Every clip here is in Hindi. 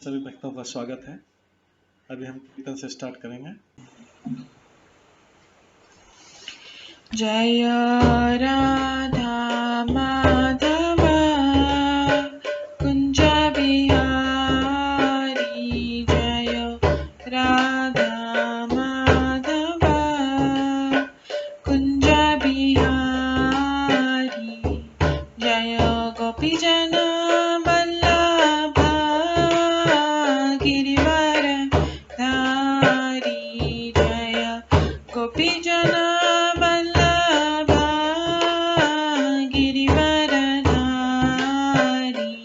सभी भक्तों का स्वागत है। अभी हम कीर्तन से स्टार्ट करेंगे। जय राधा माधव कुंज बिहारी, जय राधा माधव कुंज बिहारी, जय गोपीजन वल्लभ गिरिवर धारी, जय गोपीजन वल्लभ गिरिवर धारी,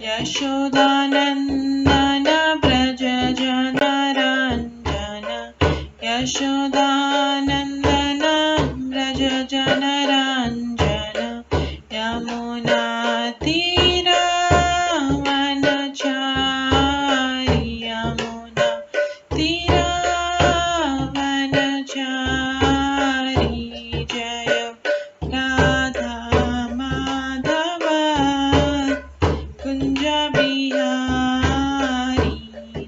यशोदानंदन व्रज जनरंजन, यशोदानंदन व्रज जनरंजन, यमुना तीरावनचारी, यमुना तीरावनचारी, जय राधा माधव कुंज बिहारी,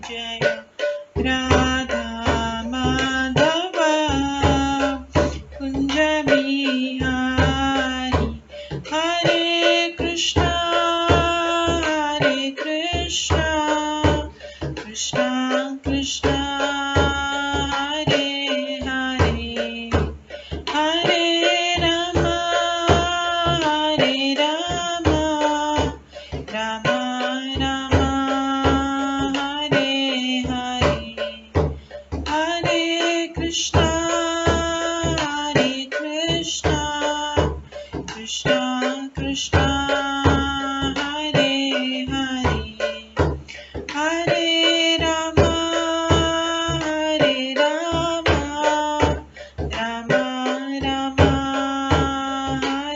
जय राधा माधव कुंज बिहारी, हरे कृष्णा कृष्णा कृष्णा हरे हरे, हरे राम राम राम हरे हरे, हरे कृष्णा कृष्णा कृष्णा हरे हरे, हरे राम राम राम हरे हरे, हरे कृष्णा कृष्णा कृष्णा हरे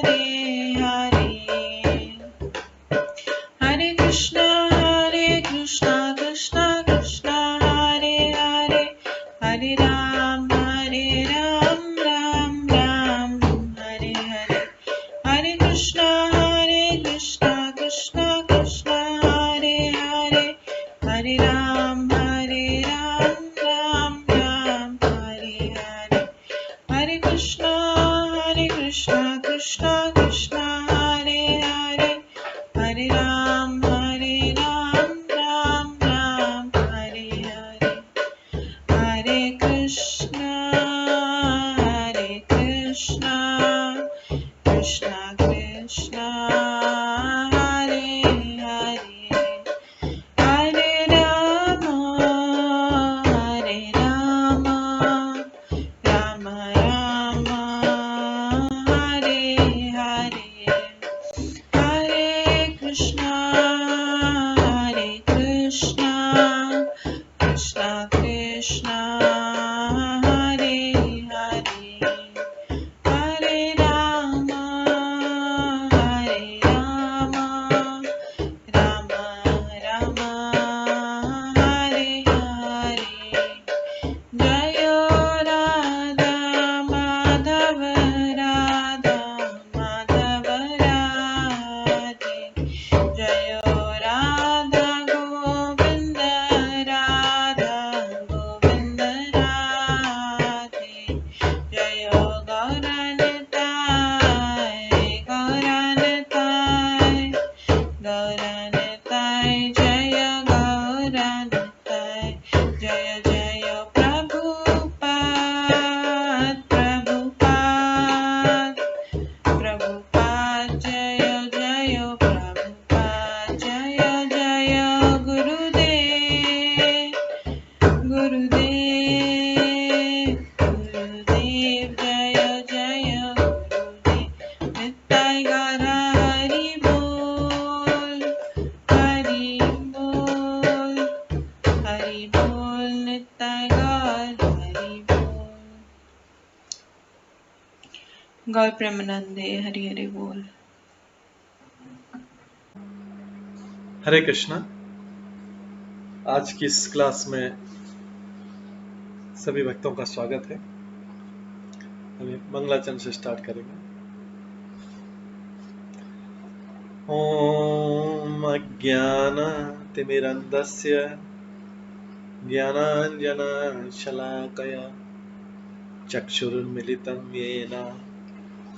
हरे, हरे राम राम राम हरे हरे, हरे कृष्णा कृष्णा कृष्णा हरे हरे, हरे राम राम राम हरे हरे, हरे कृष्णा कृष्णा कृष्णा हरे हरे, हरे राम राम राम हरे हरे, हरे कृष्णा कृष्णा कृष्णा हरे हरे, हरे राम राम राम हरे हरे, हरे कृष्णा कृष्णा कृष्णा हरे हरे, हरे राम राम राम हरे हरे, जय राधा माधव राधे, जय राधा गोविंद राधे, जय गौरनिताय जय गौरनिताय, जय जय प्रभुपाद जय जय प्रभुपाद, जय जय गुरुदेव जय जय गुरुदेव, नित्य गौर हरि बोल नित्य गौर हरि बोल। गौर प्रेमानंदे हरि हरि बोल। हरे कृष्णा। आज की इस क्लास में सभी भक्तों का स्वागत है। अभी मंगलाचरण से स्टार्ट करेंगे। ओम अज्ञान ज्ञानतिमिरन्धस्य ज्ञानाञ्जनशलाकया चक्षुरुन्मिलितं येन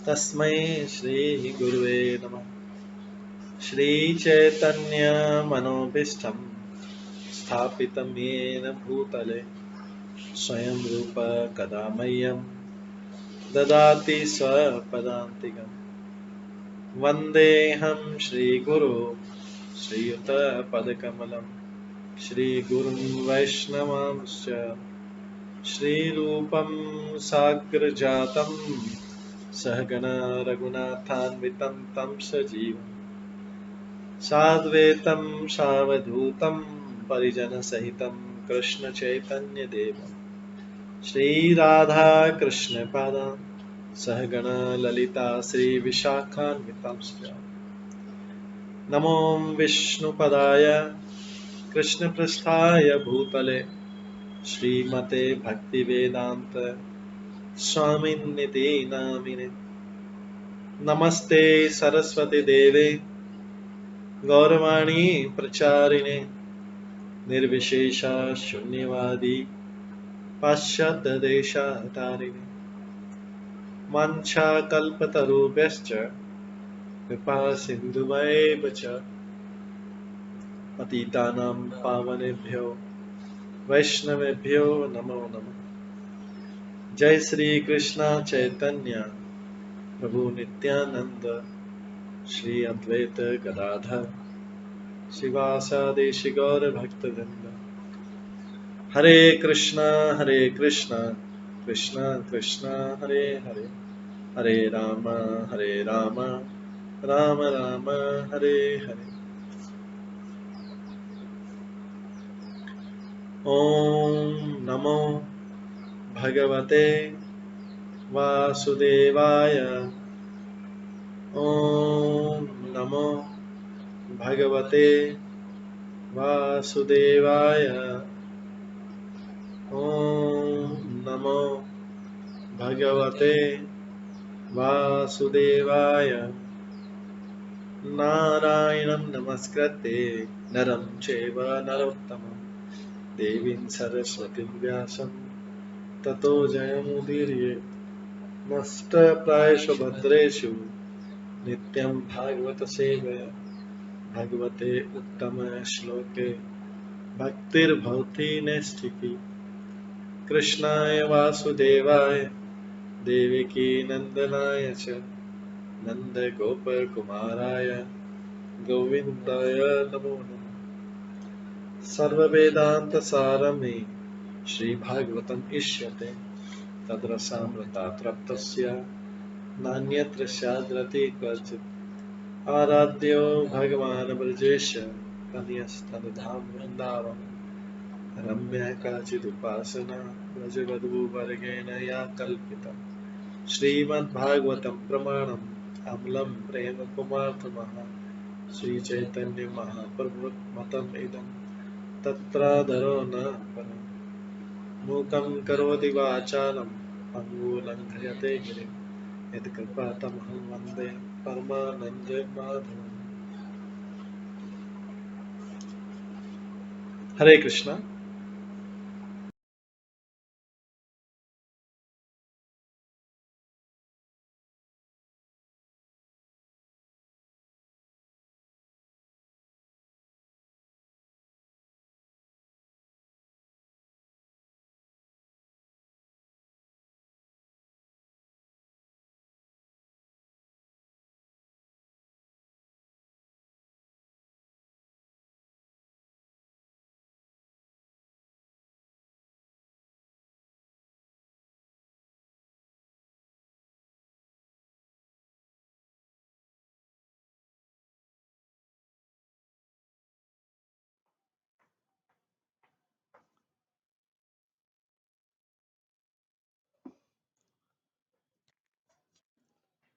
तस्मै श्रीगुरुवे नमः। श्रीचैतन्यमनोभीष्टं स्थापितं येन भूतले स्वयं रूप कदा मह्यं ददाति स्वपदान्तिकम्। वन्देऽहं श्रीगुरो श्रीयुतपदकमलं श्रीगुरुं वैष्णवांश्च श्रीरूपं साग्रजातं सहगण रघुनाथान्वितं तं सजीवं साद्वैतं सावधूतं परिजनसहितं कृष्णचैतन्यदेवं श्रीराधाकृष्णपादान् सहगण ललिता श्रीविशाखान्वितांश्च नमो विष्णुपदाय कृष्णपृष्ठाय भूतले श्रीमते भक्तिवेदांत स्वामिन्निति नामिने। नमस्ते सरस्वती देवे गौरवाणी प्रचारिणे निर्विशेष शून्यवादी पाश्चात्य देशातारिणे वाञ्छाकल्पतरुभ्यश्च कृपा सिन्धुभ्येव च पतितानां पावनेभ्यो वैष्णवेभ्यो नमो नमः। जय श्री कृष्ण चैतन्य प्रभु नित्यानंद श्री अद्वैत गदाधर शिवासादि गौर भक्तवृंद। हरे कृष्णा कृष्णा कृष्णा हरे हरे, हरे राम राम राम हरे हरे। ओम नमो भगवते वासुदेवाय। ओम नमो भगवते वासुदेवाय। ओम नमो भगवते वासुदेवाय। नारायणं नमस्कृत्य नरं चैव नरोत्तमं देवीं सरस्वतीं व्यासं ततो जयमुदीरये। नष्टप्रायेषु भद्रेषु नित्यं भागवत सेवया भगवते उत्तम श्लोके भक्तिर्भवति नैष्ठिकी। कृष्णाय वासुदेवाय देवकी नंदनाय च नन्दगोपकुमाराय गोविन्दाय नमो नमः। सर्ववेदान्तसारमे श्रीभागवतम् इष्यते तद्रसामृतात् नान्यत्र स्याद्रति क्वचित्। आराध्यो भगवान् ब्रजेश तनयस्तनधाम वृन्दावन रम्या काचिदुपासना व्रजवधूवर्गेण या कल्पिता। श्रीमद्भागवतं प्रमाणम् अमलं प्रेमकुमार्थमः श्रीचैतन्य महाप्रभुमतम् इदं तत्रादरो न परम्। मूकं करोति वाचालं पङ्गुलङ्घयते गिरिं यत्कृपातमहं वन्दे परमानन्दमाधवम्। हरे कृष्णा।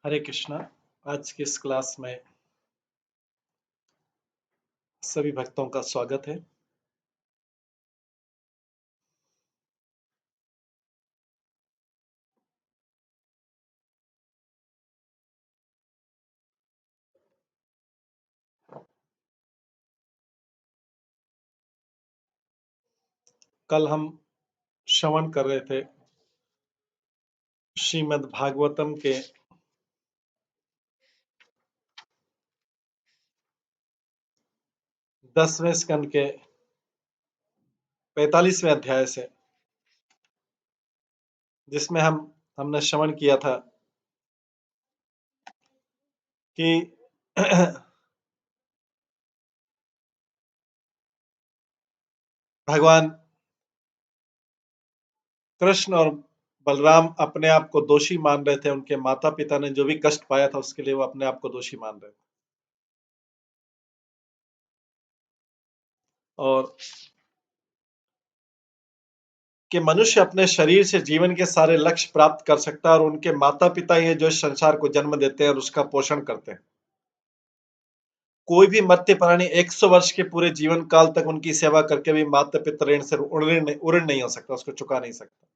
हरे कृष्णा। आज की इस क्लास में सभी भक्तों का स्वागत है। कल हम श्रवण कर रहे थे श्रीमद् भागवतम के 10वें स्कंद के 45वें अध्याय से, जिसमें हमने श्रवण किया था कि भगवान कृष्ण और बलराम अपने आप को दोषी मान रहे थे। उनके माता पिता ने जो भी कष्ट पाया था उसके लिए वो अपने आप को दोषी मान रहे थे। और कि मनुष्य अपने शरीर से जीवन के सारे लक्ष्य प्राप्त कर सकता है और उनके माता पिता ही है जो इस संसार को जन्म देते हैं और उसका पोषण करते हैं। कोई भी मर्त्य प्राणी 100 वर्ष के पूरे जीवन काल तक उनकी सेवा करके भी माता पिता ऋण से उऋण नहीं हो सकता, उसको चुका नहीं सकता।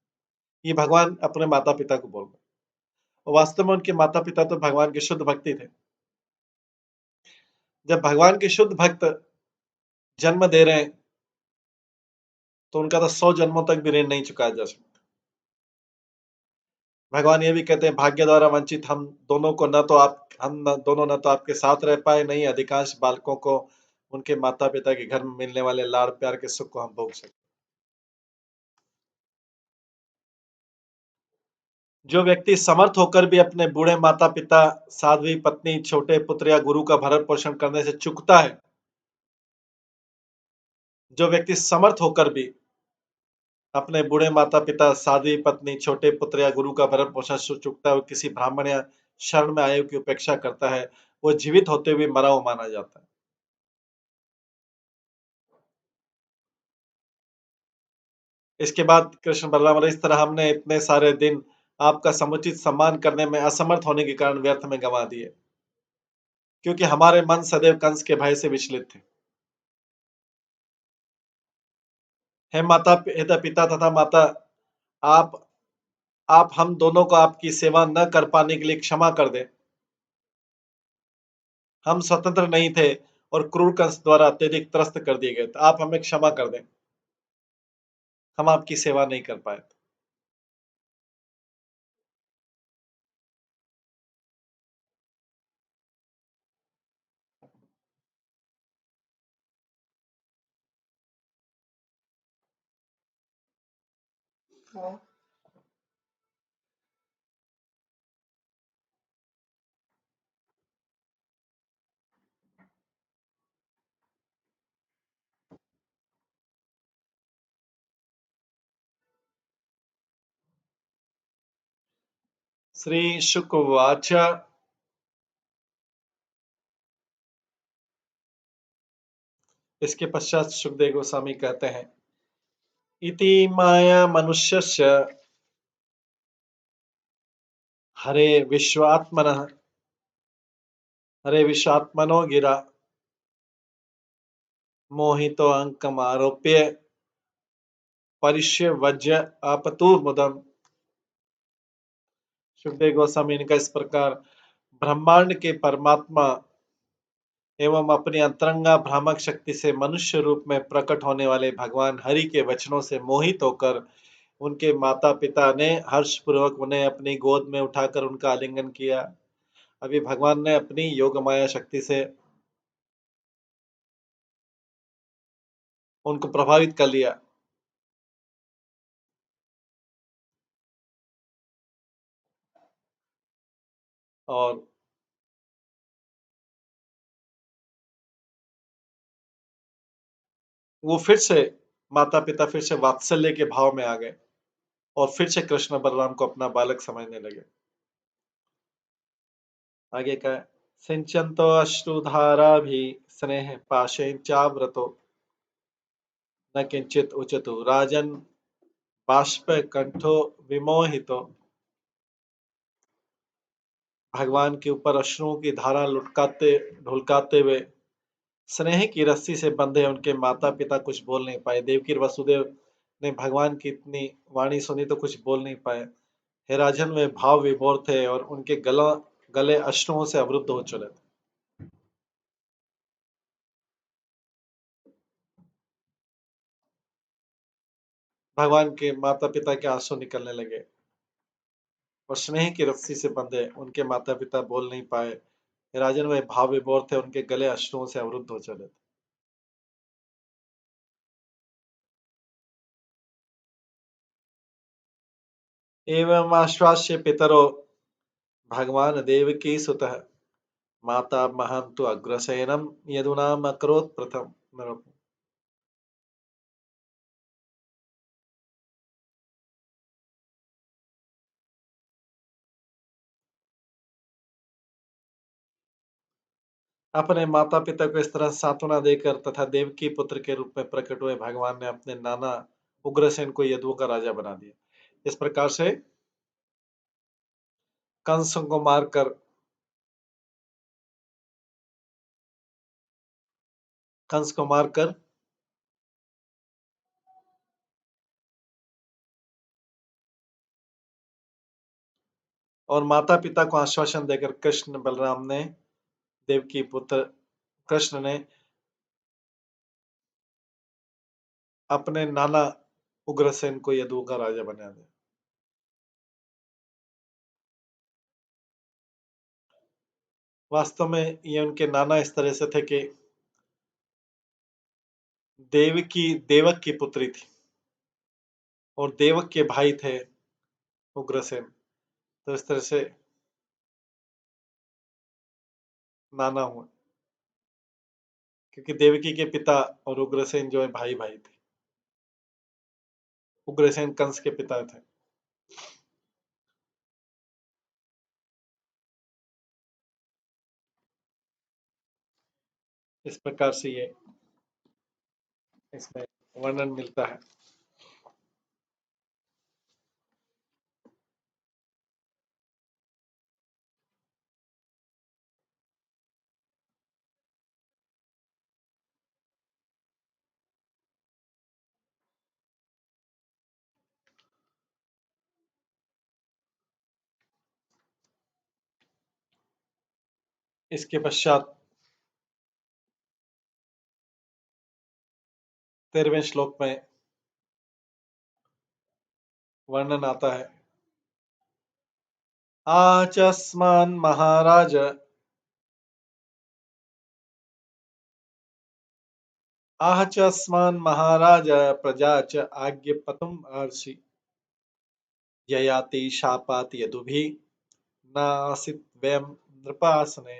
ये भगवान अपने माता पिता को बोल रहे हैं। वास्तव में उनके माता पिता तो भगवान के शुद्ध भक्ति थे। जब भगवान के शुद्ध भक्त जन्म दे रहे हैं तो उनका तो 100 जन्मों तक भी ऋण नहीं चुकाया जा सकता। भगवान ये भी कहते हैं, भाग्य द्वारा वंचित हम दोनों न तो आपके साथ रह पाए, नहीं अधिकांश बालकों को उनके माता पिता के घर में मिलने वाले लाड़ प्यार के सुख को हम भोग सके। जो व्यक्ति समर्थ होकर भी अपने बूढ़े माता पिता, साध्वी पत्नी, छोटे पुत्र या गुरु का भरण पोषण करने से चूकता है, जो व्यक्ति समर्थ होकर भी अपने बूढ़े माता पिता, साध्वी पत्नी, छोटे पुत्र या गुरु का भरण पोषण से चूकता है, वो किसी ब्राह्मण या शरण में आयु की उपेक्षा करता है, वो जीवित होते हुए मरा हुआ माना जाता है। इसके बाद कृष्ण बलराम, इस तरह हमने इतने सारे दिन आपका समुचित सम्मान करने में असमर्थ होने के कारण व्यर्थ में गंवा दिए, क्योंकि हमारे मन सदैव कंस के भय से विचलित थे। हे माता पिता तथा माता, आप आप हम दोनों को आपकी सेवा न कर पाने के लिए क्षमा कर दें। हम स्वतंत्र नहीं थे और क्रूर कंस द्वारा अत्यधिक त्रस्त कर दिए गए, तो आप हमें क्षमा कर दें, हम आपकी सेवा नहीं कर पाए। श्री शुक उवाच। इसके पश्चात सुखदेव गोस्वामी कहते हैं, इति माया मनुष्यस्य हरे विश्वात्मनः हरे विश्वात्मनो गिरा मोहितो अंकम आरोप्य परिष्यवज्य आपतु मुदम। सुखदेव गोस्वामी का इस प्रकार ब्रह्मांड के परमात्मा एवं अपनी अंतरंगा भ्रामक शक्ति से मनुष्य रूप में प्रकट होने वाले भगवान हरि के वचनों से मोहित होकर उनके माता पिता ने हर्षपूर्वक उन्हें अपनी गोद में उठाकर उनका आलिंगन किया। अभी भगवान ने अपनी योग माया शक्ति से उनको प्रभावित कर लिया और वो फिर से माता पिता फिर से वात्सल्य के भाव में आ गए और फिर से कृष्ण बलराम को अपना बालक समझने लगे। आगे का सिंचंतो अश्रुधारा भी स्नेह पाशेन चाव्रतो न किंचित उचतु राजन बाष्प कंठो विमोहितो। भगवान के ऊपर अश्रुओं की धारा लुटकाते ढुलकाते हुए स्नेह की रस्सी से बंधे उनके माता पिता कुछ बोल नहीं पाए। देवकी और वसुदेव ने भगवान की इतनी वाणी सुनी तो कुछ बोल नहीं पाए। हे राजन, वे भाव विभोर थे और उनके गले अश्रुओं से अवरुद्ध हो चले थे। भगवान के माता पिता के आंसू निकलने लगे और स्नेह की रस्सी से बंधे उनके माता पिता बोल नहीं पाए। राजन वह भाव विभोर थे, उनके गले अश्रुओं से अवरुद्ध हो चले थे। एवं आश्वास्य पितरो भगवान देवकी सुतः माता महं तु अग्रसेनम यदुनाम अकरोत् प्रथम। अपने माता पिता को इस तरह सांत्वना देकर तथा देवकी पुत्र के रूप में प्रकट हुए भगवान ने अपने नाना उग्रसेन को यदुओं का राजा बना दिया। इस प्रकार से कंस को मारकर कंस को मारकर और माता पिता को आश्वासन देकर कृष्ण बलराम ने देवकी पुत्र कृष्ण ने अपने नाना उग्रसेन को यदुओं का राजा बना दिया। वास्तव में ये उनके नाना इस तरह से थे कि देवक की पुत्री थी और देवक के भाई थे उग्रसेन, तो इस तरह से नाना हुआ, क्योंकि देवकी के पिता और उग्रसेन जो है भाई भाई थे। उग्रसेन कंस के पिता थे। इस प्रकार से ये इसमें वर्णन मिलता है। इसके पश्चात 13वें श्लोक में वर्णन आता है। आचस्मान् महाराज आह च अस्मान् महाराज प्रजा च आज्ञपतुम् अर्षि ययाति शापात् यदुभिः नासित वयम् नृपासने।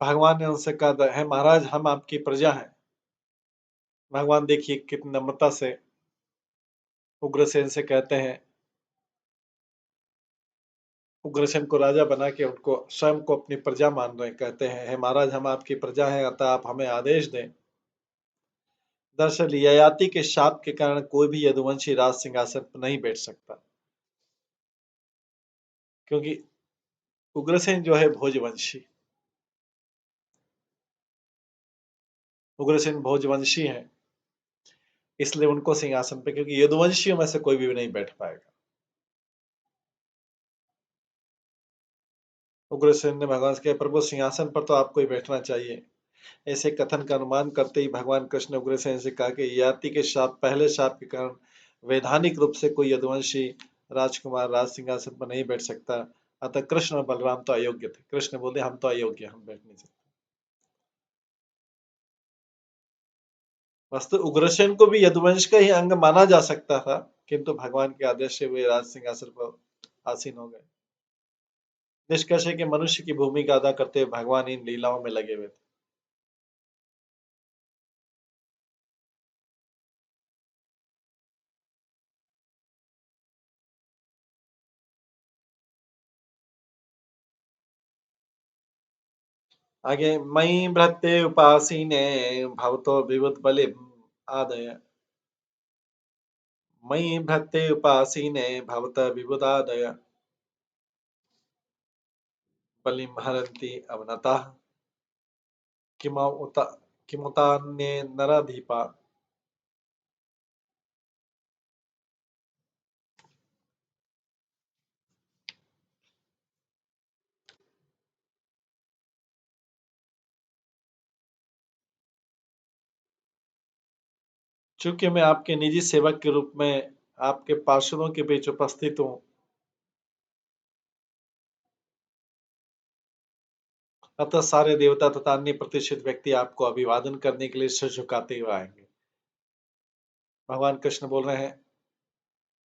भगवान ने उनसे कहा, है महाराज हम आपकी प्रजा हैं। भगवान देखिए कितनी नम्रता से उग्रसेन से कहते हैं, उग्रसेन को राजा बना के उनको स्वयं को अपनी प्रजा मान रहे हैं। कहते हैं, हे महाराज हम आपकी प्रजा हैं, अतः आप हमें आदेश दें। दरअसल ययाति के शाप के कारण कोई भी यदुवंशी राज सिंहासन पर नहीं बैठ सकता, क्योंकि उग्रसेन जो है भोजवंशी, उग्रसेन भोजवंशी हैं, इसलिए उनको सिंहासन पे, क्योंकि यदुवंशियों में से कोई भी नहीं बैठ पाएगा। उग्रसेन ने भगवान से कहा, प्रभु सिंहासन पर तो आपको ही बैठना चाहिए। ऐसे कथन का अनुमान करते ही भगवान कृष्ण ने उग्रसेन से कहा कि ययाति के शाप, पहले शाप के कारण वैधानिक रूप से कोई यदुवंशी राजकुमार राज सिंहासन पर नहीं बैठ सकता, अतः कृष्ण और बलराम तो अयोग्य थे। कृष्ण बोले हम तो अयोग्य, हम बैठ नहीं सकते। वस्तु उग्रसेन को भी यदुवंश का ही अंग माना जा सकता था, किंतु भगवान के आदेश से वे राज सिंहासन पर आसीन हो गए। निष्कर्ष है कि मनुष्य की भूमिका अदा करते हुए भगवान इन लीलाओं में लगे हुए थे। आगे मयि भ्रते उपासीने भवतो विबुध बलि आदय। मयि भ्रते उपासीने भवत विबुधादय बलिं हरन्ति अवनताः किमुता किमुतान्ये नराधिपा। चूंकि मैं आपके निजी सेवक के रूप में आपके पार्षदों के बीच उपस्थित हूँ, अतः सारे देवता तथा अन्य प्रतिष्ठित व्यक्ति आपको अभिवादन करने के लिए सिर झुकाते हुए आएंगे। भगवान कृष्ण बोल रहे हैं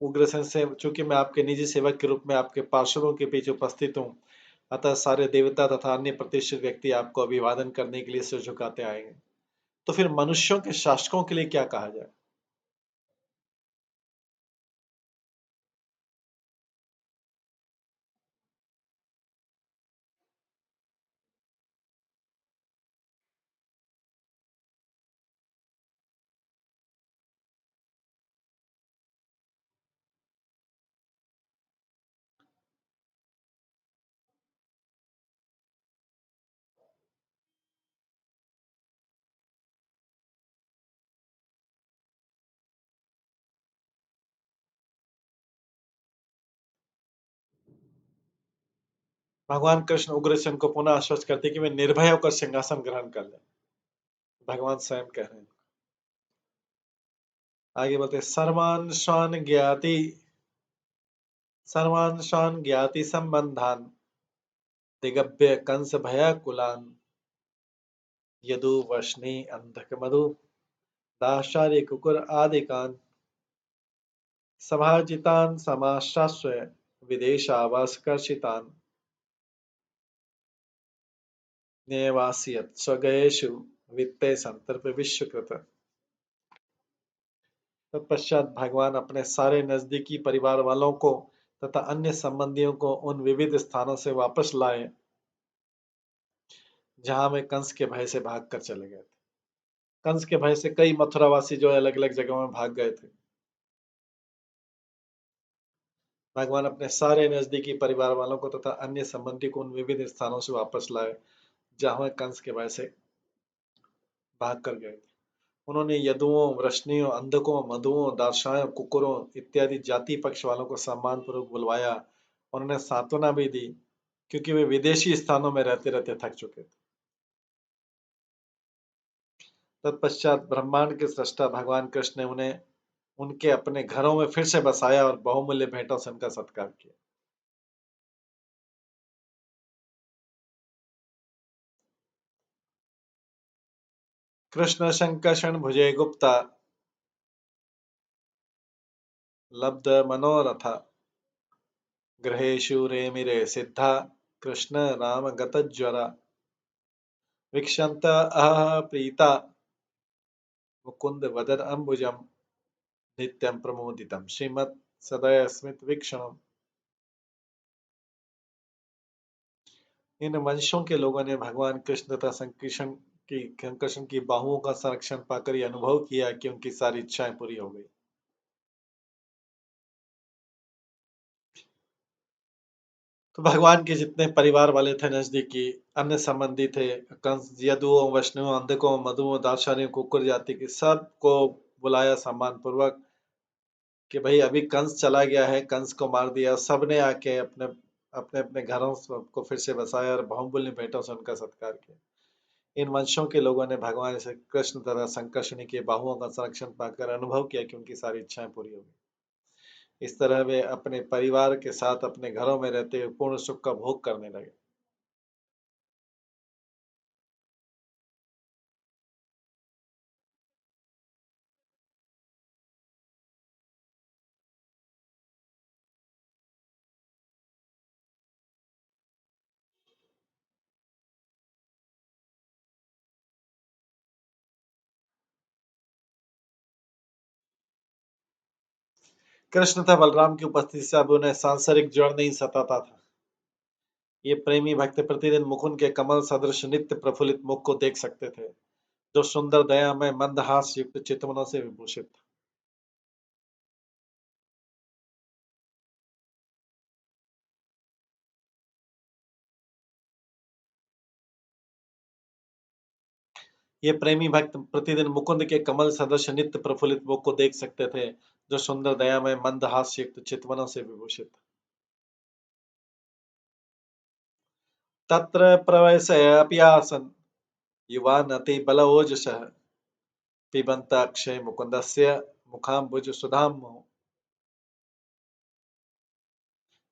उग्रसेन से, चूंकि मैं आपके निजी सेवक के रूप में आपके पार्षदों के बीच उपस्थित हूँ, अतः सारे देवता तथा अन्य प्रतिष्ठित व्यक्ति आपको अभिवादन करने के लिए सिर झुकाते आएंगे। तो फिर मनुष्यों के शासकों के लिए क्या कहा जाए? भगवान कृष्ण उग्रसेन को पुनः आश्वस्त करते कि वे निर्भय होकर सिंहासन ग्रहण कर ले। भगवान स्वयं कह रहे हैं, आगे बोलते सर्वान् स्वान् ज्ञाति संबंधान दिगभ्य कंस भयाकुलान यदु वशनी अंधक मधु दाशार्य कुकुर आदिकान सभाजितान समाश्वास्य विदेशावासकर्षितान न्यवासियत स्वगयेषु वित्ते संतर्प विश्वकृत। तत्पश्चात भगवान अपने सारे नजदीकी परिवार वालों को तथा अन्य संबंधियों को उन विविध स्थानों से वापस लाए जहां वे कंस के भय से भाग कर चले गए थे। कंस के भय से कई मथुरावासी जो अलग अलग जगहों में भाग गए थे, भगवान अपने सारे नजदीकी परिवार वालों को तथा अन्य संबंधी को उन विविध स्थानों से वापस लाए जहां वे कंस के भय से भाग कर गए थे। उन्होंने यदुओं, वृष्णियों, अंधकों, मधुओं, दार्शनियों, कुकुरों इत्यादि जाति पक्ष वालों को सम्मान पूर्वक बुलवाया। उन्होंने सांत्वना भी दी क्योंकि वे विदेशी स्थानों में रहते रहते थक चुके थे। तत्पश्चात ब्रह्मांड के सृष्टा भगवान कृष्ण ने उन्हें उनके अपने घरों में फिर से बसाया और बहुमूल्य भेंटों से उनका सत्कार किया। कृष्ण शंकर्षण भुजे गुप्ता लब्ध मनोरथ गृहेषु रेमिरे सिद्धा कृष्ण राम गतज्वरा वीक्षन्त अह प्रीता मुकुंद वदन अम्बुजम नित्यं प्रमोदितं श्रीमत् सदय स्मित वीक्षणम। इन वंशों के लोगों ने भगवान कृष्ण तथा संकर्षण की बाहुओं का संरक्षण पाकर यह अनुभव किया कि उनकी सारी इच्छाएं पूरी हो गई। तो भगवान के जितने परिवार वाले थे, नजदीकी अन्य संबंधी थे, कंस, यदुओं, वैष्णवों, अंधकों, मधुओं, दार्शनिकों, कुकुर जाति के सबको बुलाया सम्मान पूर्वक कि भाई अभी कंस चला गया है, कंस को मार दिया। सबने आके अपने अपने अपने घरों को फिर से बसाया और बहुमूल्य भेंटों से उनका सत्कार किया। इन वंशों के लोगों ने भगवान श्री कृष्ण तथा संकर्षणी के बाहुओं का संरक्षण पाकर अनुभव किया कि उनकी सारी इच्छाएं पूरी हो गई। इस तरह वे अपने परिवार के साथ अपने घरों में रहते हुए पूर्ण सुख का भोग करने लगे। कृष्ण तथा बलराम की उपस्थिति से अब उन्हें सांसारिक ज्वर नहीं सताता था। ये प्रेमी भक्त प्रतिदिन मुकुंद के कमल सदृश नित्य प्रफुल्लित मुख को देख सकते थे, जो सुंदर दया में मंदहास युक्त चितवनों से विभूषित था। ये प्रेमी भक्त प्रतिदिन मुकुंद के कमल सदृश नित्य प्रफुल्लित मुख को देख सकते थे, जो सुंदर दया में मंदहास युक्त चितवनों से विभूषित था। तत्र प्रवेशय अपि आसन् युवा नति बलवोजसः पिबंत अक्षय मुकुंदस्य मुखाम्बुज सुधाम्बुः।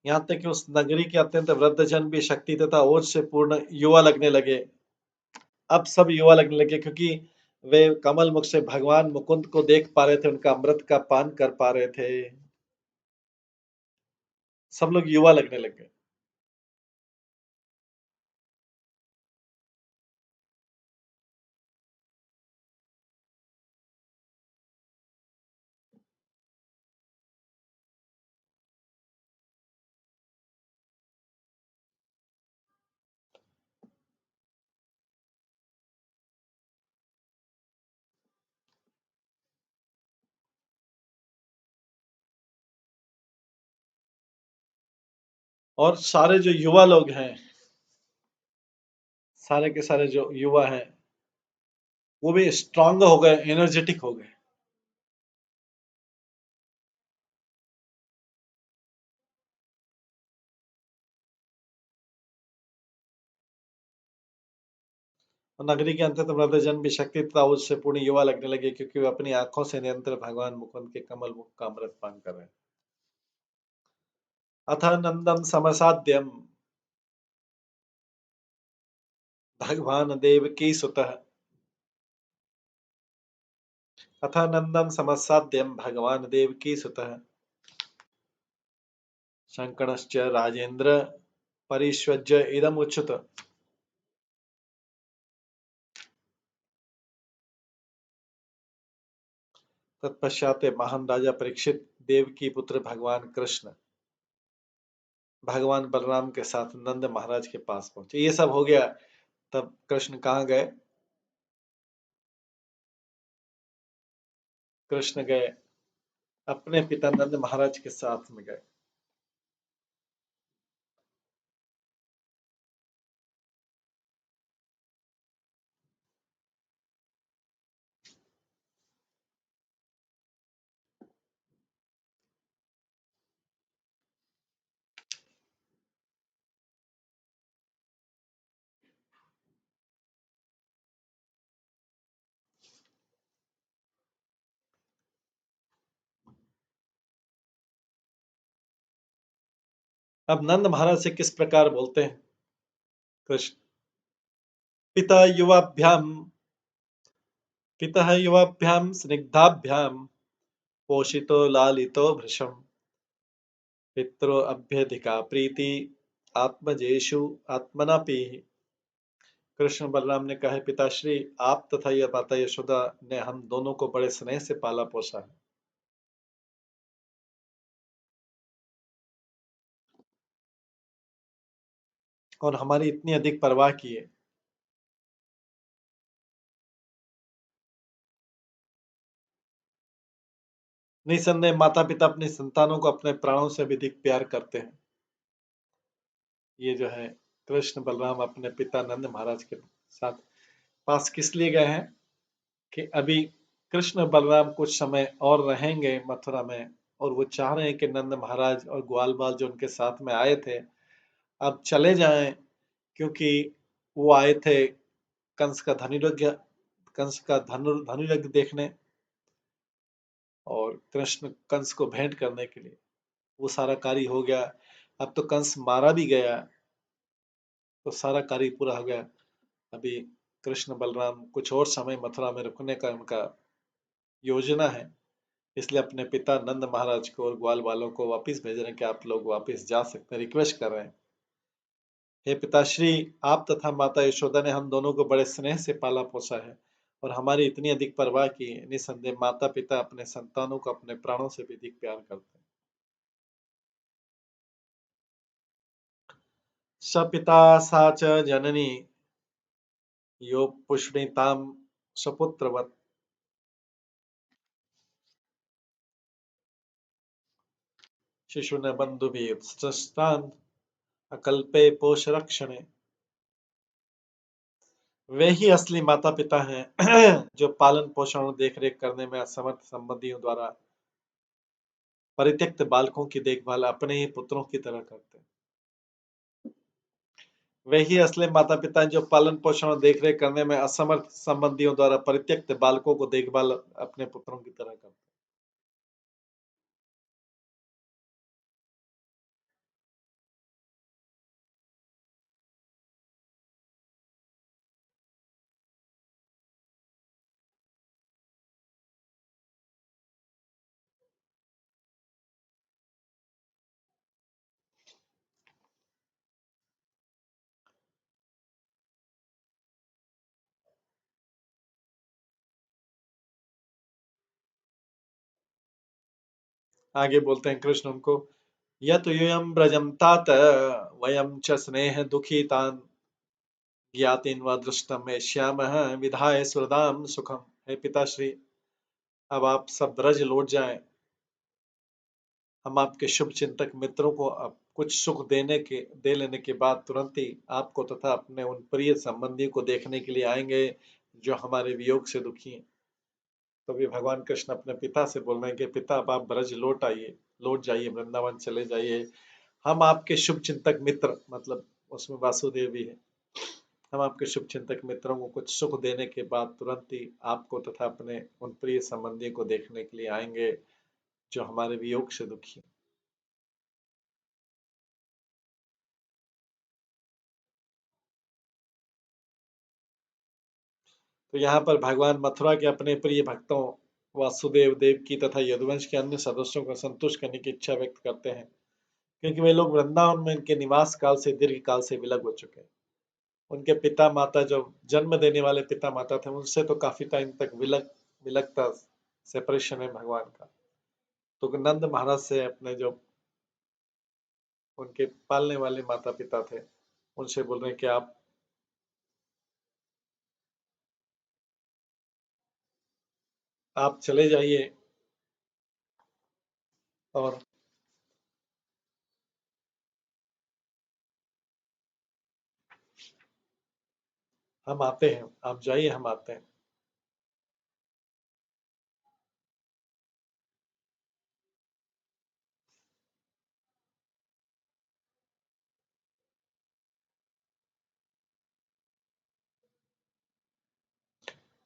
यहाँ तक कि उस नगरी के अत्यंत वृद्धजन भी शक्ति तथा ओज से पूर्ण युवा लगने लगे। अब सब युवा लगने लगे क्योंकि वे कमल मुख से भगवान मुकुंद को देख पा रहे थे, उनका अमृत का पान कर पा रहे थे। सब लोग युवा लगने लगे। और सारे जो युवा लोग हैं, सारे के सारे जो युवा हैं, वो भी स्ट्रांग हो गए, एनर्जेटिक हो गए। और नगरी के अंततः वृद्धजन भी शक्ति तथा ओज से पूर्ण युवा लगने लगे क्योंकि वे अपनी आंखों से निरंतर भगवान मुकुंद के कमल मुख का अमृत पान कर रहे हैं। अथ नंदम समसाद्यम भगवान देवकी सुतः। अथ नंदम समसाद्यम भगवान देवकी सुतः शंकरश्च राजेन्द्र परिष्वज्य इदम उच्युत। तत्पश्चात महान राजा परीक्षित देवकी पुत्र भगवान कृष्ण भगवान बलराम के साथ नंद महाराज के पास पहुंचे। ये सब हो गया, तब कृष्ण कहाँ गए? कृष्ण गए अपने पिता नंद महाराज के साथ में गए। अब नंद महाराज से किस प्रकार बोलते हैं कृष्ण? पिता युवाभ्याम स्निग्धाभ्याम पोषितो लालितो भृशम पितरो अभ्यधिका प्रीति आत्मजेषु आत्मनापि। कृष्ण बलराम ने कहा, पिताश्री, आप तथा यह माता यशोदा ने हम दोनों को बड़े स्नेह से पाला पोसा है और हमारी इतनी अधिक परवाह की है। निसंदेह माता पिता अपनी संतानों को अपने प्राणों से भी अधिक प्यार करते हैं। ये जो है कृष्ण बलराम अपने पिता नंद महाराज के साथ पास किस लिए गए हैं कि अभी कृष्ण बलराम कुछ समय और रहेंगे मथुरा में, और वो चाह रहे हैं कि नंद महाराज और ग्वाल बाल जो उनके साथ में आए थे अब चले जाएं, क्योंकि वो आए थे कंस का धनुर्यज्ञ देखने और कृष्ण कंस को भेंट करने के लिए। वो सारा कार्य हो गया, अब तो कंस मारा भी गया, तो सारा कार्य पूरा हो गया। अभी कृष्ण बलराम कुछ और समय मथुरा में रुकने का उनका योजना है, इसलिए अपने पिता नंद महाराज को और ग्वाल बालों को वापस भेज रहे हैं कि आप लोग वापस जा सकते हैं, रिक्वेस्ट कर रहे हैं। हे पिताश्री, आप तथा माता यशोदा ने हम दोनों को बड़े स्नेह से पाला पोसा है और हमारी इतनी अधिक परवाह की है। निसंदेह माता पिता अपने संतानों को अपने प्राणों से भी अधिक प्यार करते हैं। स पिता सा च जननी यो पुष्णिताम सपुत्रवत् शिशुन बंधुभिः उत्सृष्टान् अकल्पे पोष रक्षणे। वे ही असली माता पिता हैं जो पालन पोषण और देखरेख करने में असमर्थ संबंधियों द्वारा परित्यक्त बालकों की देखभाल अपने ही पुत्रों की तरह करते हैं। वही असली माता पिता हैं जो पालन पोषण और देखरेख करने में असमर्थ संबंधियों द्वारा परित्यक्त बालकों को देखभाल अपने पुत्रों की तरह करते हैं। आगे बोलते हैं कृष्ण उनको, यत यूयं ब्रजम तात वयं च स्नेह दुखी तान ज्ञातिन व दृष्टम में श्याम विधाय सुरदाम सुखम। हे पिताश्री, अब आप सब ब्रज लौट जाएं। हम आपके शुभ चिंतक मित्रों को अब कुछ सुख दे लेने के बाद तुरंत ही आपको तथा अपने उन प्रिय संबंधी को देखने के लिए आएंगे जो हमारे वियोग से दुखी हैं। तो भी भगवान कृष्ण अपने पिता से बोल रहे हैं कि पिता, अब आप ब्रज लौट जाइए, वृंदावन चले जाइए। हम आपके शुभ चिंतक मित्र, मतलब उसमें वासुदेव भी है, हम आपके शुभ चिंतक मित्रों को कुछ सुख देने के बाद तुरंत ही आपको तथा अपने उन प्रिय संबंधी को देखने के लिए आएंगे जो हमारे वियोग से दुखी हैं। तो यहाँ पर भगवान मथुरा के अपने प्रिय भक्तों वासुदेव, देवकी तथा यदुवंश के अन्य सदस्यों को संतुष्ट करने की इच्छा व्यक्त करते हैं, क्योंकि वे लोग वृंदावन में उनके निवास काल से दीर्घ काल से विलग हो चुके हैं। उनके पिता माता, जो जन्म देने वाले पिता माता थे, उनसे तो काफी टाइम तक विलगता, सेपरेशन है भगवान का। तो नंद महाराज से अपने जो उनके पालने वाले माता पिता थे, उनसे बोल रहे हैं कि आप चले जाइए और हम आते हैं, आप जाइए, हम आते हैं।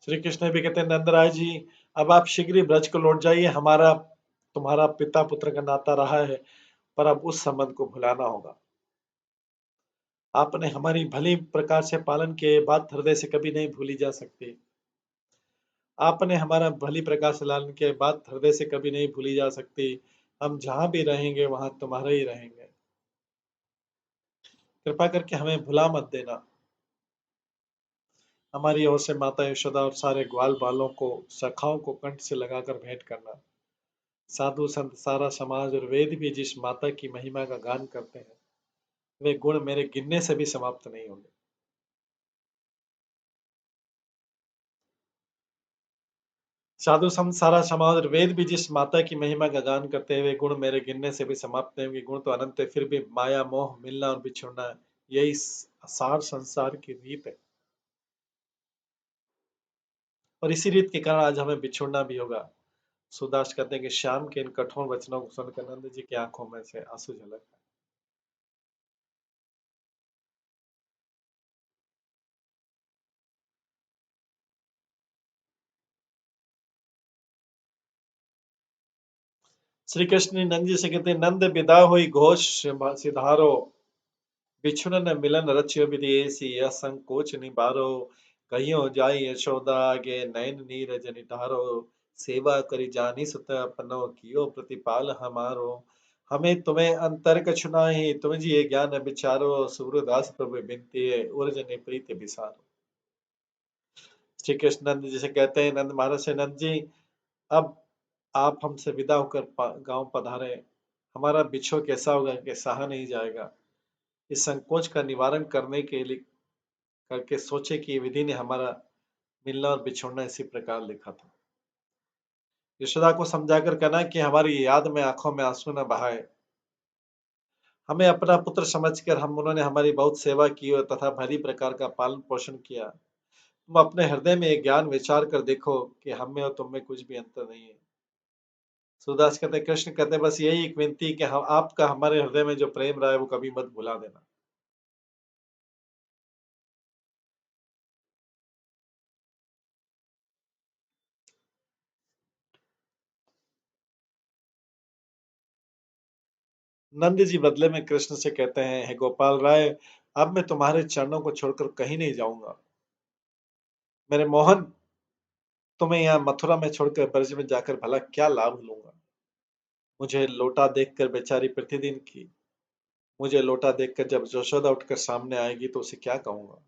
श्री कृष्ण भी कहते हैं, नंदराज जी, अब आप शीघ्र ही ब्रज को लौट जाइए। हमारा तुम्हारा पिता पुत्र का नाता रहा है, पर अब उस संबंध को भुलाना होगा। आपने हमारी भली प्रकार से पालन किए, बात हृदय से कभी नहीं भूली जा सकती। आपने हमारा भली प्रकार से लालन किया, बात हृदय से कभी नहीं भूली जा सकती। हम जहां भी रहेंगे वहां तुम्हारे ही रहेंगे। कृपा करके हमें भुला मत देना। हमारी ओर से माता यशोदा और सारे ग्वाल बालों को, सखाओं को कंठ से लगाकर भेंट करना। साधु संत सारा समाज और वेद भी जिस माता की महिमा का गान करते हैं, वे गुण मेरे गिनने से भी समाप्त नहीं होंगे। साधु संत सारा समाज और वेद भी जिस माता की महिमा का गान करते हैं, वे गुण मेरे गिनने से भी समाप्त नहीं होंगे। गुण तो अनंत है, फिर भी माया मोह, मिलना और बिछुड़ना, यही सार संसार की रीत है। और इसी रीत के कारण आज हमें बिछुड़ना भी होगा। सुदास कहते हैं कि श्याम के इन कठोर वचनों को सुनकर नंद जी की आंखों में से आंसू झलक। श्री कृष्ण नंद जी से कहते हैं, नंद विदा हुई घोष सिधारो, बिछुड़न मिलन रच्यो विदेसी, यह संकोच निबारो। कहियो जाई यशोदा आगे, नयन नीरज निधारो। सेवा करी जानी सुत अपनो, कियो प्रतिपाल हमारो। हमें तुम्हें अंतर कछु नाहि, तुम जी ज्ञान विचारो। सूरदास प्रभु बिनती है, उर्जन प्रीति बिसारो। श्री कृष्ण नंद जी से कहते हैं, नंद महाराज से, नंद जी, अब आप हमसे विदा होकर गांव पधारे। हमारा बिछोह कैसा होगा कि सहा नहीं जाएगा। इस संकोच का निवारण करने के लिए करके सोचे कि विधि ने हमारा मिलना और बिछोड़ना इसी प्रकार लिखा था। यशोदा को समझाकर कहना कि हमारी याद में आंखों में आंसू न बहाए। हमें अपना पुत्र समझकर उन्होंने हमारी बहुत सेवा की और तथा भली प्रकार का पालन पोषण किया। तुम अपने हृदय में एक ज्ञान विचार कर देखो कि हम में और तुम में कुछ भी अंतर नहीं है। सूरदास कहते, कृष्ण कहते, बस यही एक विनती कि हम आपका हमारे हृदय में जो प्रेम रहा है वो कभी मत भुला देना। नंद जी बदले में कृष्ण से कहते हैं, हे गोपाल राय, अब मैं तुम्हारे चरणों को छोड़कर कहीं नहीं जाऊंगा। मेरे मोहन, तुम्हें यहाँ मथुरा में छोड़कर ब्रज में जाकर भला क्या लाभ लूंगा। मुझे लोटा देखकर बेचारी प्रतिदिन की मुझे लोटा देखकर जब यशोदा उठकर सामने आएगी तो उसे क्या कहूंगा।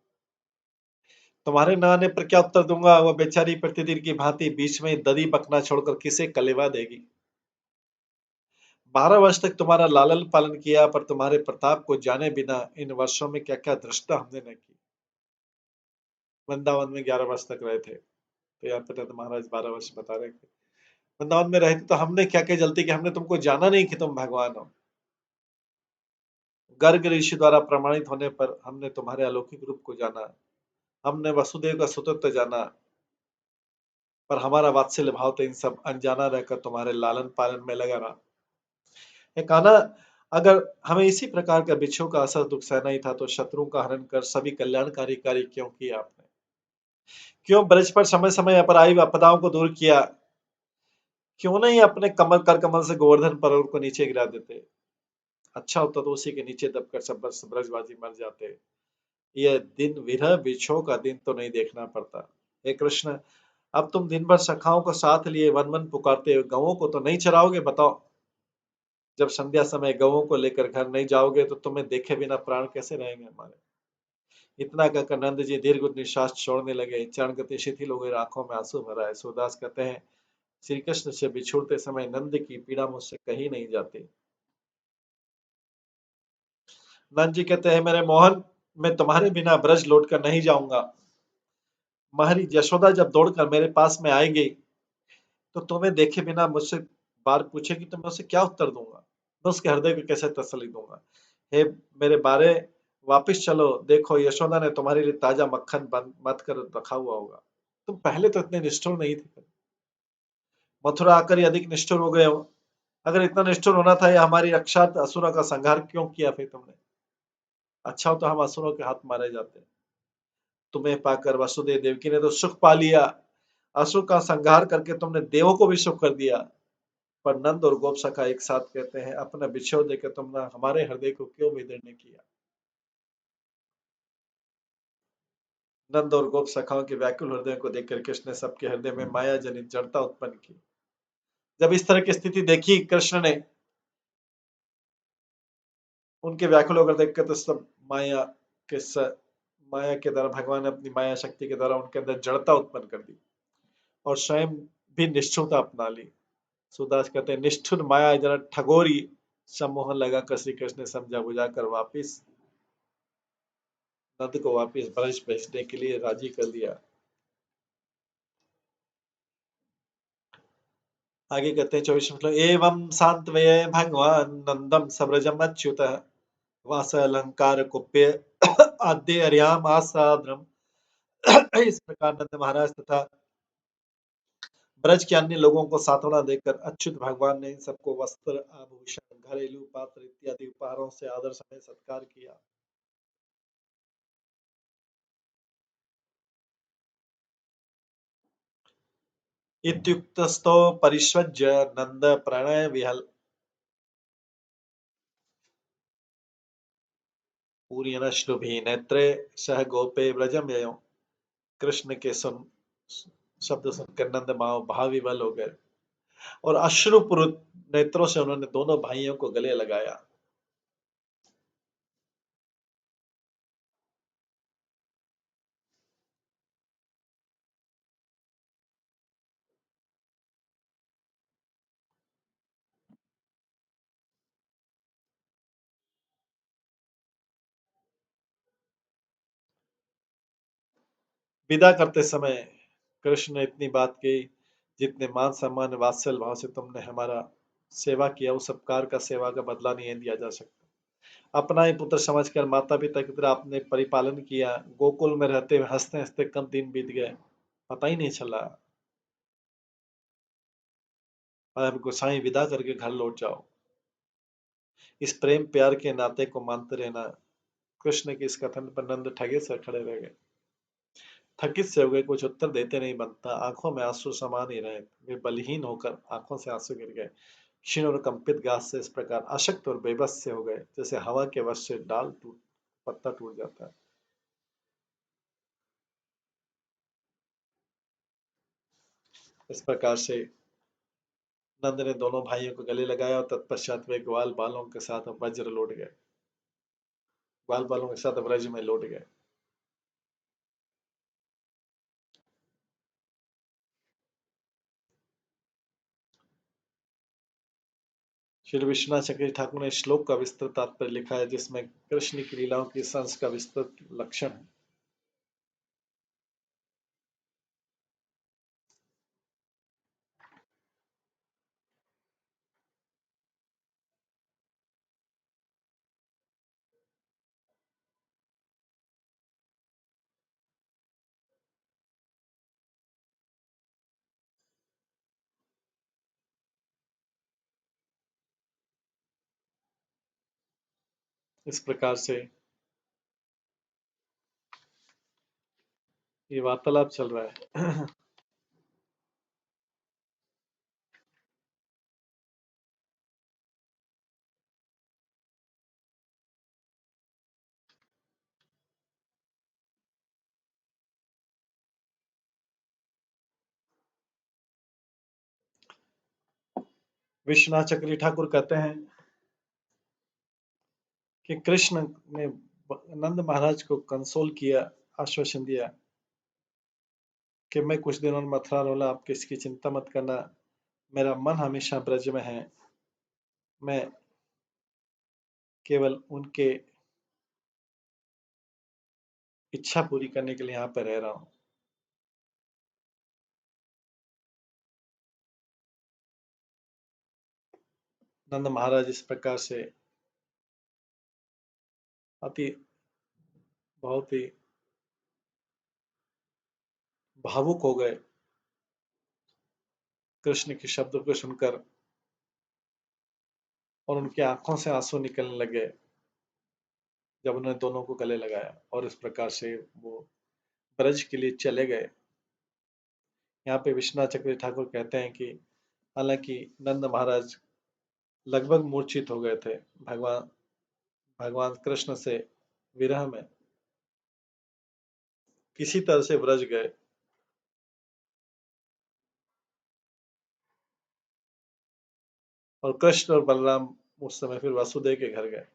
तुम्हारे न आने पर क्या उत्तर दूंगा। वह बेचारी प्रतिदिन की भांति बीच में दरी बकना छोड़कर किसे कलेवा देगी। 12 वर्ष तक तुम्हारा लालन पालन किया, पर तुम्हारे प्रताप को जाने बिना इन वर्षों में क्या क्या दृष्टा हमने न की। वृंदावन में 11 वर्ष तक रहे थे, तो यहाँ पर महाराज 12 वर्ष बता रहे थे। वृंदावन में रहते तो हमने क्या क्या जल्दी की, हमने तुमको जाना नहीं कि तुम भगवान हो। गर्ग ऋषि द्वारा प्रमाणित होने पर हमने तुम्हारे अलौकिक रूप को जाना। हमने वसुदेव का सुतत्व जाना, पर हमारा वात्सल्य भाव तो इन सब अनजाना रहकर तुम्हारे लालन पालन में लगा रहा। एक आना, अगर हमें इसी प्रकार का बिच्छू का असर दुख सहना ही था तो शत्रु का हरण कर सभी कल्याणकारी कार्य क्यों किया आपने। क्यों ब्रज पर समय समय पर आई आपदाओं को दूर किया। क्यों नहीं अपने कमल कर कमल से गोवर्धन पर्वत को नीचे गिरा देते। अच्छा होता तो उसी के नीचे दबकर सब ब्रजबाजी मर जाते। यह दिन विरह विछोह का दिन तो नहीं देखना पड़ता। हे कृष्ण, अब तुम दिन भर सखाओं को साथ लिए वन वन पुकारते हो, गवों को तो नहीं चराओगे। बताओ, जब संध्या समय गवों को लेकर घर नहीं जाओगे तो तुम्हें देखे बिना प्राण कैसे रहेंगे हमारे। इतना कहकर नंद जी दीर्घ निश्वास छोड़ने लगे। चरण गति शिथिल हो गई, आंखों में आंसू भर आए। सूरदास कहते हैं, श्री कृष्ण से बिछुड़ते समय नंद की पीड़ा मुझसे कही नहीं जाती। नंद जी कहते हैं, मेरे मोहन, मैं तुम्हारे बिना ब्रज लौटकर नहीं जाऊंगा। महरी यशोदा जब दौड़कर मेरे पास में आएगी तो तुम्हें देखे बिना मुझसे बार पूछेगी तो मैं उसे क्या उत्तर दूंगा। मैं उसके हृदय को कैसे तसल्ली दूंगा। हे मेरे बारे, वापिस चलो। देखो, यशोदा ने तुम्हारे लिए ताजा मक्खन बंद मत कर रखा हुआ होगा। तुम पहले तो इतने निष्ठुर नहीं थे, मथुरा आकर ही अधिक निष्ठुर हो गए हो। अगर इतना निष्ठुर होना था या हमारी रक्षा असुरों का संहार क्यों किया फिर तुमने। अच्छा हो तो हम असुरों के हाथ मारे जाते। तुम्हें पाकर वसुदेव देवकी ने तो सुख पा लिया। असुर का संहार करके तुमने देवों को भी सुख कर दिया। पर नंद और गोप सखा एक साथ कहते हैं, अपना बिछोह देकर तुमने हमारे हृदय को क्यों विदीर्ण किया। नंद और गोप सखाओं के व्याकुल हृदय को देखकर कृष्ण ने सबके हृदय में माया जनित जड़ता उत्पन्न की। जब इस तरह की स्थिति देखी कृष्ण ने, उनके व्याकुल होकर देखकर तो सब के स, माया के द्वारा भगवान ने अपनी माया शक्ति के द्वारा उनके अंदर जड़ता उत्पन्न कर दी और स्वयं भी निष्ठुरता अपना ली। सुदास कहते हैं, निष्ठुर माया जरा ठगोरी सम्मोहन लगा कर श्री कृष्ण ने समझा बुझाकर वापिस नंद को वापिस ब्रज भेजने के लिए राजी कर दिया। आगे कहते हैं 24 श्लोक, एवं सांत्वये भगवान नंदम सब्रजम अच्युत वास अलंकार कुप्य आद्य अर्याम आसाद्रम। इस प्रकार नंद महाराज तथा ब्रज के अन्य लोगों को सांत्वना देकर अच्युत भगवान ने इन सबको वस्त्र आभूषण घरेलू पात्र इत्यादि उपहारों से आदर समेत सत्कार किया। इत्युक्तस्तो परिष्वज्य नंद प्रणय विहल पूर्यनश्रुभि नेत्रे सह गोपे व्रजम ययो। कृष्ण के सुन शब्द सुनकर नंद भाव विवल हो गए और अश्रुपूरित नेत्रों से उन्होंने दोनों भाइयों को गले लगाया। विदा करते समय कृष्ण ने इतनी बात कही, जितने मान सम्मान वात्सल्य भाव से तुमने हमारा सेवा किया उस उपकार का सेवा का बदला नहीं दिया जा सकता। अपना ही पुत्र समझकर माता पिता की तरह आपने परिपालन किया। गोकुल में रहते हुए हंसते हंसते कम दिन बीत गए, पता ही नहीं चला। अब गोसाई विदा करके घर लौट जाओ। इस प्रेम प्यार के नाते को मानते रहना। कृष्ण के इस कथन पर नंद ठगे से खड़े रह गए, थकित से हो गए, कुछ उत्तर देते नहीं बनता। आंखों में आंसू समा नहीं रहे, वे बलहीन होकर आंखों से आंसू गिर गए। क्षीण और कंपित घास से इस प्रकार अशक्त और बेबस से हो गए, जैसे हवा के वश से पत्ता टूट जाता है। इस प्रकार से नंद ने दोनों भाइयों को गले लगाया और तत्पश्चात वे ग्वाल बालों के साथ वज्र लौट गए, ग्वाल बालों के साथ व्रज में लौट गए। श्री विश्वनाथ चक्रवर्ती ठाकुर ने श्लोक का विस्तृत तात्पर्य लिखा है, जिसमें कृष्ण की लीलाओं की संस का विस्तृत लक्षण है। इस प्रकार से ये वार्तालाप चल रहा है। विश्वनाथ चक्रवर्ती ठाकुर कहते हैं कि कृष्ण ने नंद महाराज को कंसोल किया, आश्वासन दिया कि मैं कुछ दिनों में मथुरा लौटा, आप किसकी चिंता मत करना, मेरा मन हमेशा ब्रज में है, मैं केवल उनके इच्छा पूरी करने के लिए यहाँ पर रह रहा हूँ। नंद महाराज इस प्रकार से अति बहुत ही भावुक हो गए कृष्ण के शब्दों को सुनकर, और उनकी आंखों से आंसू निकलने लगे जब उन्होंने दोनों को गले लगाया, और इस प्रकार से वो ब्रज के लिए चले गए। यहाँ पे विश्वनाथ चक्रवर्ती ठाकुर कहते हैं कि हालांकि नंद महाराज लगभग मूर्छित हो गए थे, भगवान भगवान कृष्ण से विरह में किसी तरह से ब्रज गए, और कृष्ण और बलराम उस समय फिर वासुदेव के घर गए।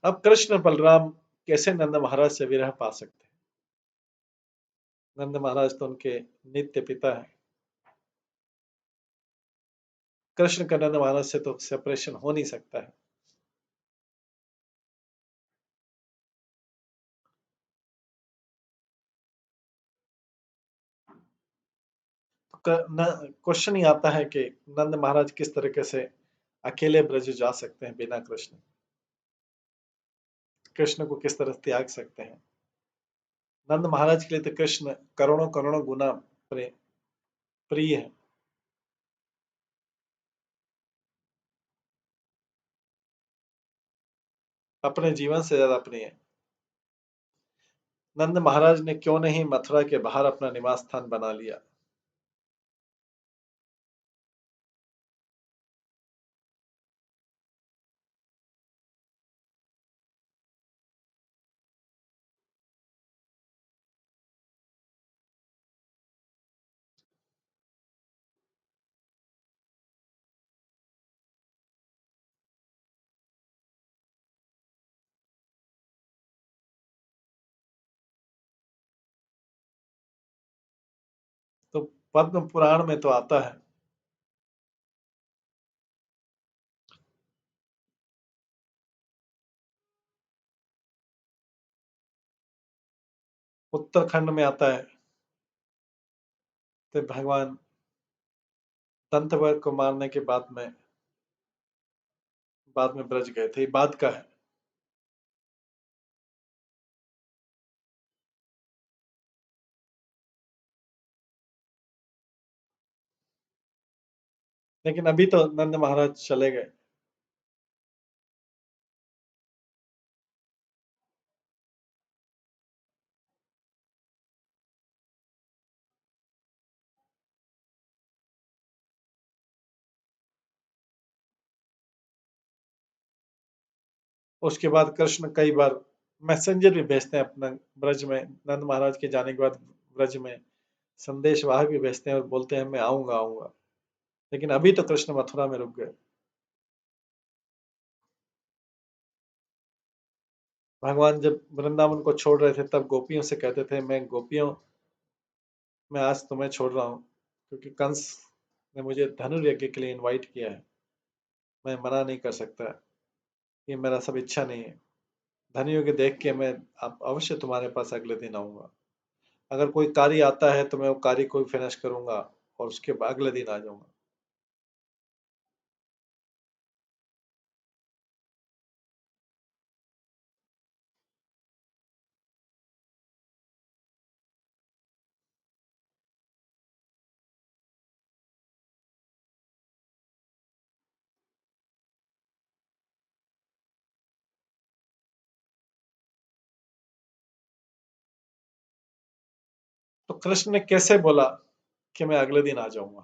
अब कृष्ण और बलराम कैसे नंद महाराज से विरह पा सकते हैं? नंद महाराज तो उनके नित्य पिता हैं। कृष्ण का नंद महाराज से तो सेपरेशन हो नहीं सकता है। क्वेश्चन ही आता है कि नंद महाराज किस तरीके से अकेले ब्रज जा सकते हैं बिना कृष्ण, कृष्ण को किस तरह त्याग सकते हैं? नंद महाराज के लिए तो कृष्ण करोड़ों करोड़ों गुना प्रिय है, अपने जीवन से ज्यादा प्रिय है। नंद महाराज ने क्यों नहीं मथुरा के बाहर अपना निवास स्थान बना लिया? तो पद्म पुराण में तो आता है, उत्तराखंड में आता है, तो भगवान दंतवक्र को मारने के बाद में ब्रज गए थे, ये बात का है। लेकिन अभी तो नंद महाराज चले गए। उसके बाद कृष्ण कई बार मैसेंजर भी भेजते हैं अपना ब्रज में, नंद महाराज के जाने के बाद ब्रज में संदेश वाहक भी भेजते हैं और बोलते हैं मैं आऊंगा आऊंगा। लेकिन अभी तो कृष्ण मथुरा में रुक गए। भगवान जब वृंदावन को छोड़ रहे थे तब गोपियों से कहते थे मैं गोपियों, मैं आज तुम्हें छोड़ रहा हूँ क्योंकि कंस ने मुझे धनुर्यज्ञ के लिए इनवाइट किया है, मैं मना नहीं कर सकता, ये मेरा सब इच्छा नहीं है। धनुर्यज्ञ देख के मैं आप अवश्य तुम्हारे पास अगले दिन आऊंगा, अगर कोई कार्य आता है तो मैं वो कार्य को फिनिश करूंगा और उसके बाद अगले दिन आ जाऊंगा। तो कृष्ण ने कैसे बोला कि मैं अगले दिन आ जाऊंगा?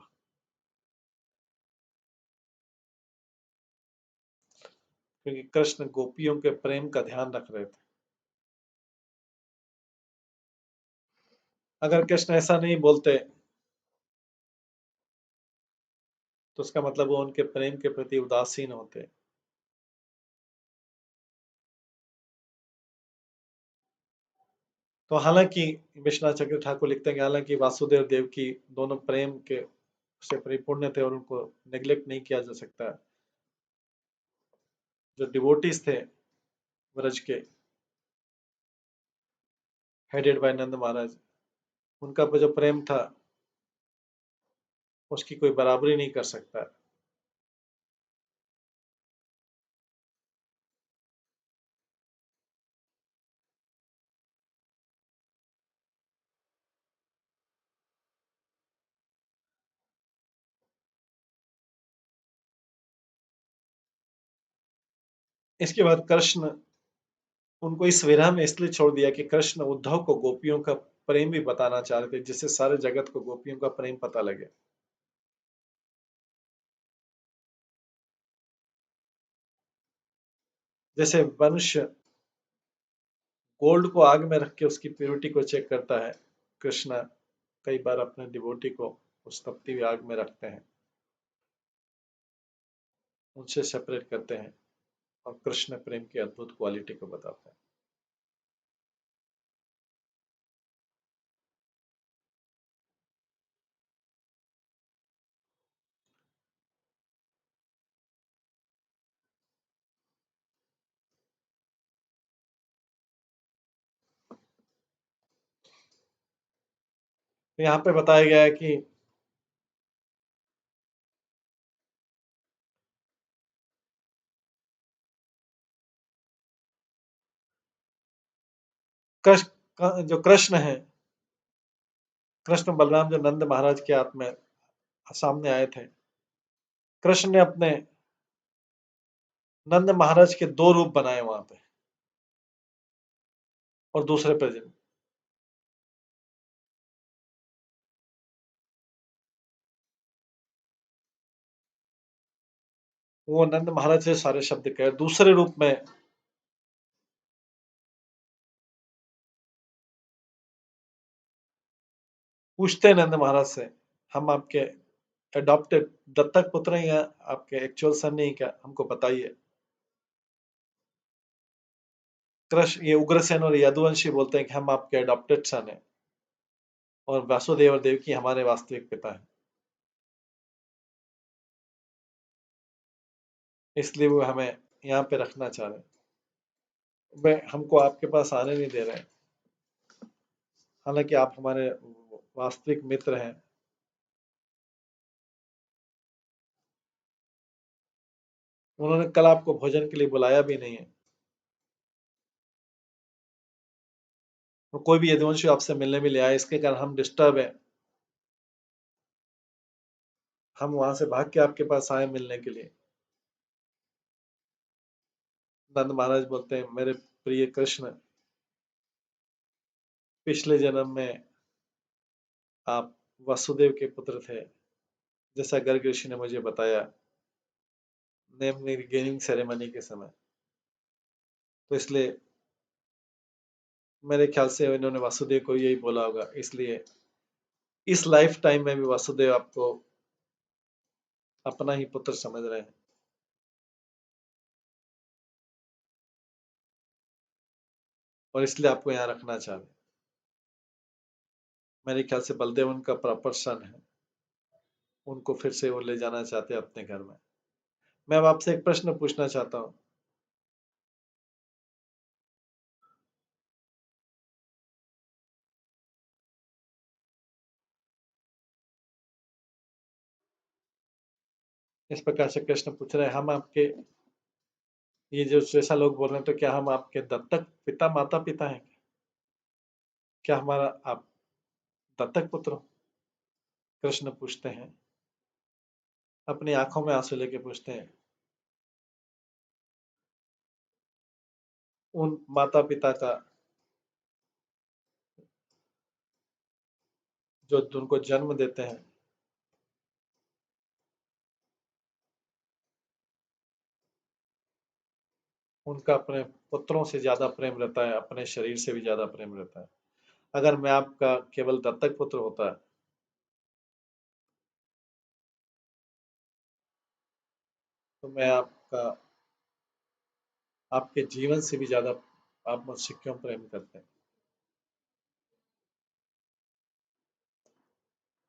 क्योंकि कृष्ण गोपियों के प्रेम का ध्यान रख रहे थे। अगर कृष्ण ऐसा नहीं बोलते तो उसका मतलब वो उनके प्रेम के प्रति उदासीन होते। तो हालांकि विश्वनाथ चक्र ठाकुर लिखते हैं कि हालांकि वासुदेव देव की दोनों प्रेम के से परिपूर्ण थे और उनको नेग्लेक्ट नहीं किया जा सकता। जो डिवोटीज थे व्रज के, हेडेड बाय नंद महाराज, उनका जो प्रेम था उसकी कोई बराबरी नहीं कर सकता। इसके बाद कृष्ण उनको इस विरह में इसलिए छोड़ दिया कि कृष्ण उद्धव को गोपियों का प्रेम भी बताना चाह रहे थे, जिससे सारे जगत को गोपियों का प्रेम पता लगे। जैसे मनुष्य गोल्ड को आग में रख के उसकी प्योरिटी को चेक करता है, कृष्ण कई बार अपने डिवोटी को उस तपती हुई आग में रखते हैं, उनसे सेपरेट करते हैं और कृष्ण प्रेम की अद्भुत क्वालिटी को बताते हैं। तो यहाँ पे बताया गया है कि जो कृष्ण है, कृष्ण बलराम जो नंद महाराज के हाथ में सामने आए थे, कृष्ण ने अपने नंद महाराज के दो रूप बनाए वहां पे और दूसरे प्रेजेंट। वो नंद महाराज से सारे शब्द कहे, दूसरे रूप में पूछते हैं नंद महाराज से, हम आपके अडॉप्टेड दत्तक पुत्र हैं या आपके एक्चुअल सन नहीं, क्या हमको बताइए। कृष्ण ये उग्रसेन और यदुवंशी बोलते हैं कि हम आपके अडॉप्टेड सन हैं और वासुदेव और देवकी हमारे वास्तविक पिता हैं, इसलिए वो हमें यहाँ पे रखना चाह रहे हैं, वे हमको आपके पास आने नहीं दे रहे हैं, हालांकि आप हमारे वास्तविक मित्र हैं। उन्होंने कल आपको भोजन के लिए बुलाया भी नहीं है, और कोई भी यदुवंशी आपसे मिलने भी ले आए, इसके कारण हम डिस्टर्ब हैं, हम वहां से भाग के आपके पास आए मिलने के लिए। नंद महाराज बोलते हैं मेरे प्रिय कृष्ण, पिछले जन्म में आप वसुदेव के पुत्र थे, जैसा गर्ग ऋषि ने मुझे बताया नेम गेनिंग सेरेमनी के समय। तो इसलिए मेरे ख्याल से इन्होंने वासुदेव को यही बोला होगा, इसलिए इस लाइफ टाइम में भी वासुदेव आपको अपना ही पुत्र समझ रहे हैं, और इसलिए आपको यहाँ रखना चाह रहे हैं। मेरे ख्याल से बलदेव उनका प्रॉपर सन है, उनको फिर से वो ले जाना चाहते हैं अपने घर में। मैं अब आपसे एक प्रश्न पूछना चाहता हूँ। इस प्रकार से कृष्ण पूछ रहे हैं, हम आपके, ये जो जैसा लोग बोल रहे हैं, तो क्या हम आपके दत्तक पिता माता पिता हैं? क्या हमारा आप दत्तक पुत्र हो? कृष्ण पूछते हैं, अपनी आंखों में आंसू लेके पूछते हैं। उन माता पिता का जो उनको जन्म देते हैं, उनका अपने पुत्रों से ज्यादा प्रेम रहता है, अपने शरीर से भी ज्यादा प्रेम रहता है। अगर मैं आपका केवल दत्तक पुत्र होता, तो मैं आपका, आपके जीवन से भी ज्यादा आप मुझसे क्यों प्रेम करते हैं?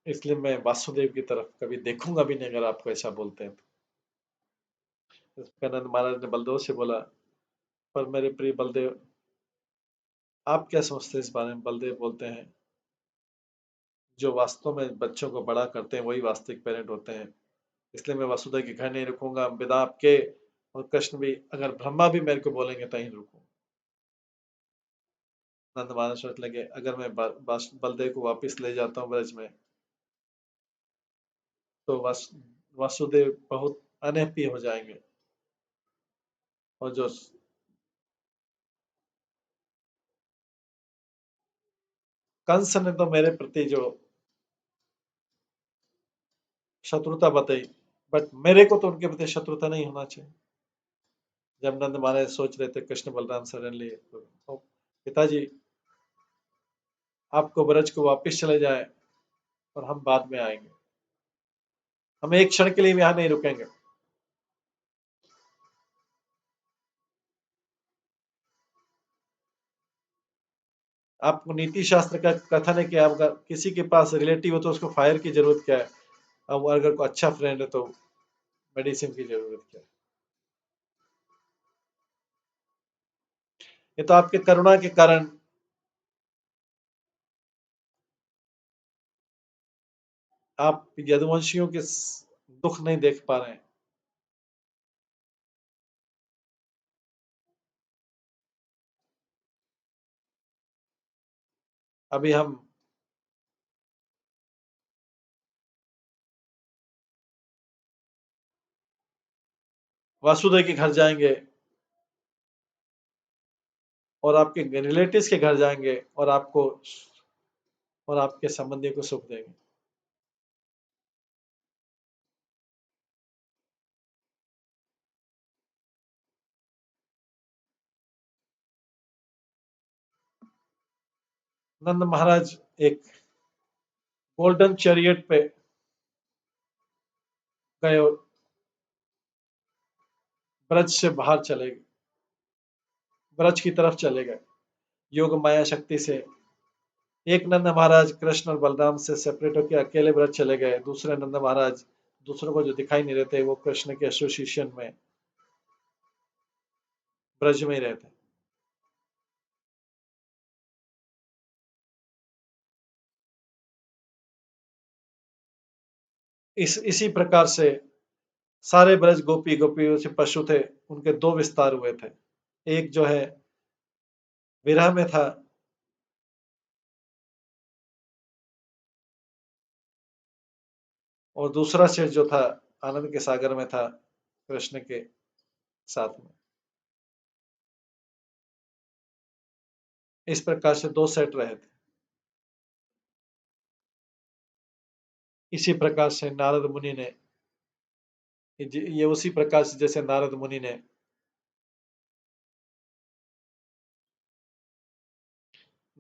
इसलिए मैं वासुदेव की तरफ कभी देखूंगा भी नहीं अगर आपको ऐसा बोलते हैं तो। कनंद महाराज ने बलदेव से बोला, पर मेरे प्रिय बलदेव, आप क्या सोचते हैं इस बारे में? बलदेव बोलते हैं, जो वास्तव में बच्चों को बड़ा करते हैं वही वास्तविक पेरेंट होते हैं, इसलिए मैं वसुदेव के घर नहीं रुकूंगा बिना आपके। और कृष्ण भी, अगर ब्रह्मा भी मेरे को बोलेंगे तो ही रुकूंगा। नंद महाराज सोच लगे, अगर मैं बलदेव को वापस ले जाता हूँ ब्रज में, तो वासुदेव बहुत अनहैप्पी हो जाएंगे, और जो कंस ने तो मेरे प्रति जो शत्रुता बताई, बट मेरे को तो उनके प्रति शत्रुता नहीं होना चाहिए। जब नंद महाराज सोच रहे थे, कृष्ण बलराम सडनली, तो पिताजी, आपको ब्रज को वापस चले जाए और हम बाद में आएंगे, हम एक क्षण के लिए भी यहाँ नहीं रुकेंगे। आपको नीति शास्त्र का कथन है कि आप अगर किसी के पास रिलेटिव हो तो उसको फायर की जरूरत क्या है, अब अगर कोई अच्छा फ्रेंड है तो मेडिसिन की जरूरत क्या है? ये तो आपके करुणा के कारण आप यदुवंशियों के दुख नहीं देख पा रहे हैं। अभी हम वासुदेव के घर जाएंगे और आपके रिलेटिव्स के घर जाएंगे और आपको और आपके संबंधी को सुख देंगे। नंद महाराज एक गोल्डन चैरियट पे गए और ब्रज से बाहर चले गए, ब्रज की तरफ चले गए योग माया शक्ति से। एक नंद महाराज कृष्ण और बलराम से सेपरेट होकर अकेले ब्रज चले गए, दूसरे नंद महाराज दूसरों को जो दिखाई नहीं रहते वो कृष्ण के एसोसिएशन में ब्रज में ही रहते। इसी प्रकार से सारे ब्रज गोपी गोपी से पशु थे, उनके दो विस्तार हुए थे। एक जो है विरह में था, और दूसरा सेट जो था आनंद के सागर में था, कृष्ण के साथ में। इस प्रकार से दो सेट रहे थे। इसी प्रकार से नारद मुनि ने, ये उसी प्रकार से जैसे नारद मुनि ने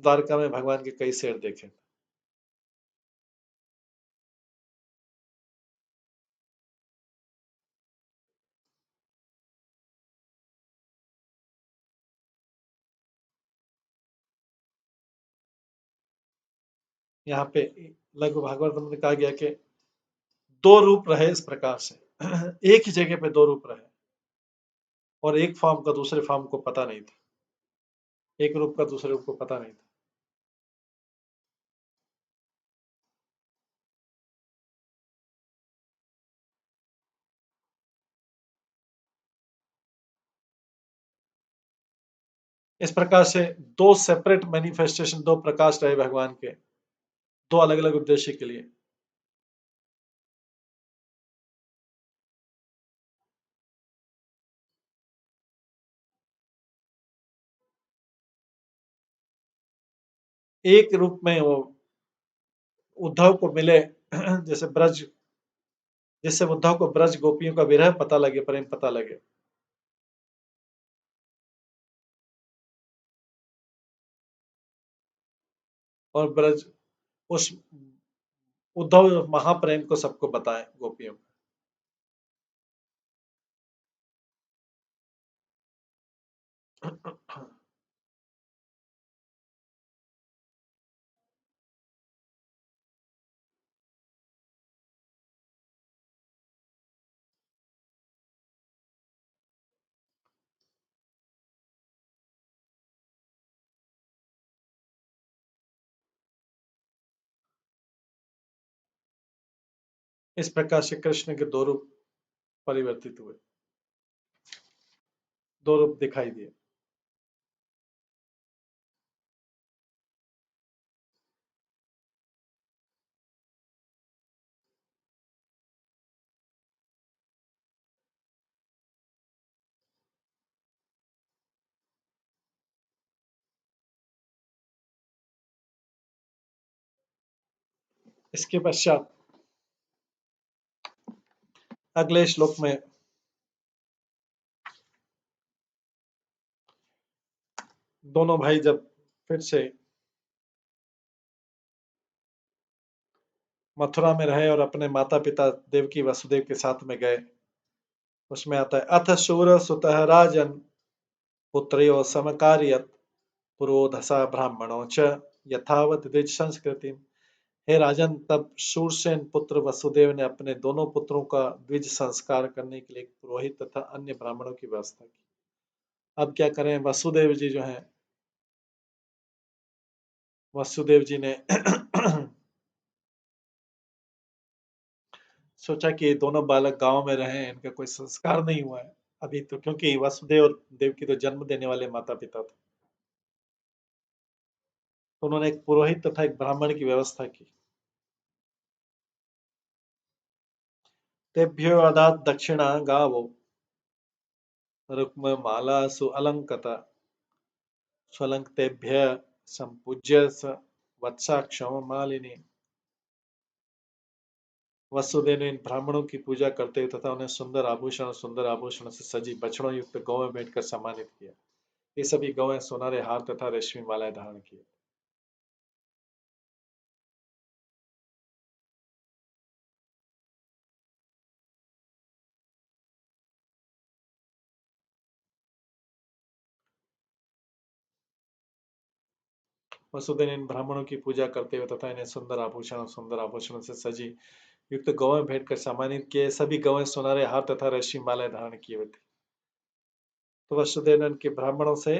द्वारका में भगवान के कई शेर देखे। यहाँ पे लघु भागवत में कहा गया कि दो रूप रहे इस प्रकार से। एक ही जगह पे दो रूप रहे और एक फॉर्म का दूसरे फॉर्म को पता नहीं था, एक रूप का दूसरे रूप को पता नहीं था। इस प्रकार से दो सेपरेट मैनिफेस्टेशन, दो प्रकाश रहे भगवान के, दो अलग अलग उद्देश्य के लिए। एक रूप में वो उद्धव को मिले, जैसे ब्रज, जिससे उद्धव को ब्रज गोपियों का विरह पता लगे, प्रेम पता लगे। और ब्रज उस उद्धव महाप्रेम को सबको बताए गोपियों को। इस प्रकार से कृष्ण के दो रूप परिवर्तित हुए, दो रूप दिखाई दिए। इसके पश्चात अगले श्लोक में दोनों भाई जब फिर से मथुरा में रहे और अपने माता पिता देवकी वसुदेव के साथ में गए, उसमें आता है अथ शूर सुतः राजन पुत्र्यो समकार्यत पुरोधसा ब्राह्मणों च यथावत द्विज संस्कृति। हे राजन, तब शूरसेन पुत्र वसुदेव ने अपने दोनों पुत्रों का द्विज संस्कार करने के लिए एक पुरोहित तथा अन्य ब्राह्मणों की व्यवस्था की। अब क्या करें, वसुदेव जी जो हैं, वसुदेव जी ने सोचा कि दोनों बालक गांव में रहे, इनका कोई संस्कार नहीं हुआ है अभी तो, क्योंकि वसुदेव और देवकी तो जन्म देने वाले माता पिता थे। तो उन्होंने एक पुरोहित तथा एक ब्राह्मण की व्यवस्था की। तेभ्यो अदात दक्षिणा गावो रुक्म माला सुअलंकता स्वलंकतेभ्य संपूज्य वत्साक्षम मालिनी। वसुदेव ने इन ब्राह्मणों की पूजा करते हुए तथा उन्हें सुंदर आभूषण से सजी बछड़ों युक्त गौएं भेंटकर सम्मानित किया। ये सभी गौएं सोनारे हार तथा रेशमी मालाएं धारण किए। वसुदेव ने इन ब्राह्मणों की पूजा करते हुए तथा इन्हें सुंदर आभूषणों से सजी युक्त गौएं भेंट कर सम्मानित किए। सभी गौएं सुनहरे हार तथा रेशमी मालाएं धारण किए हुए थे। तो वसुदेव ने उनके ब्राह्मणों से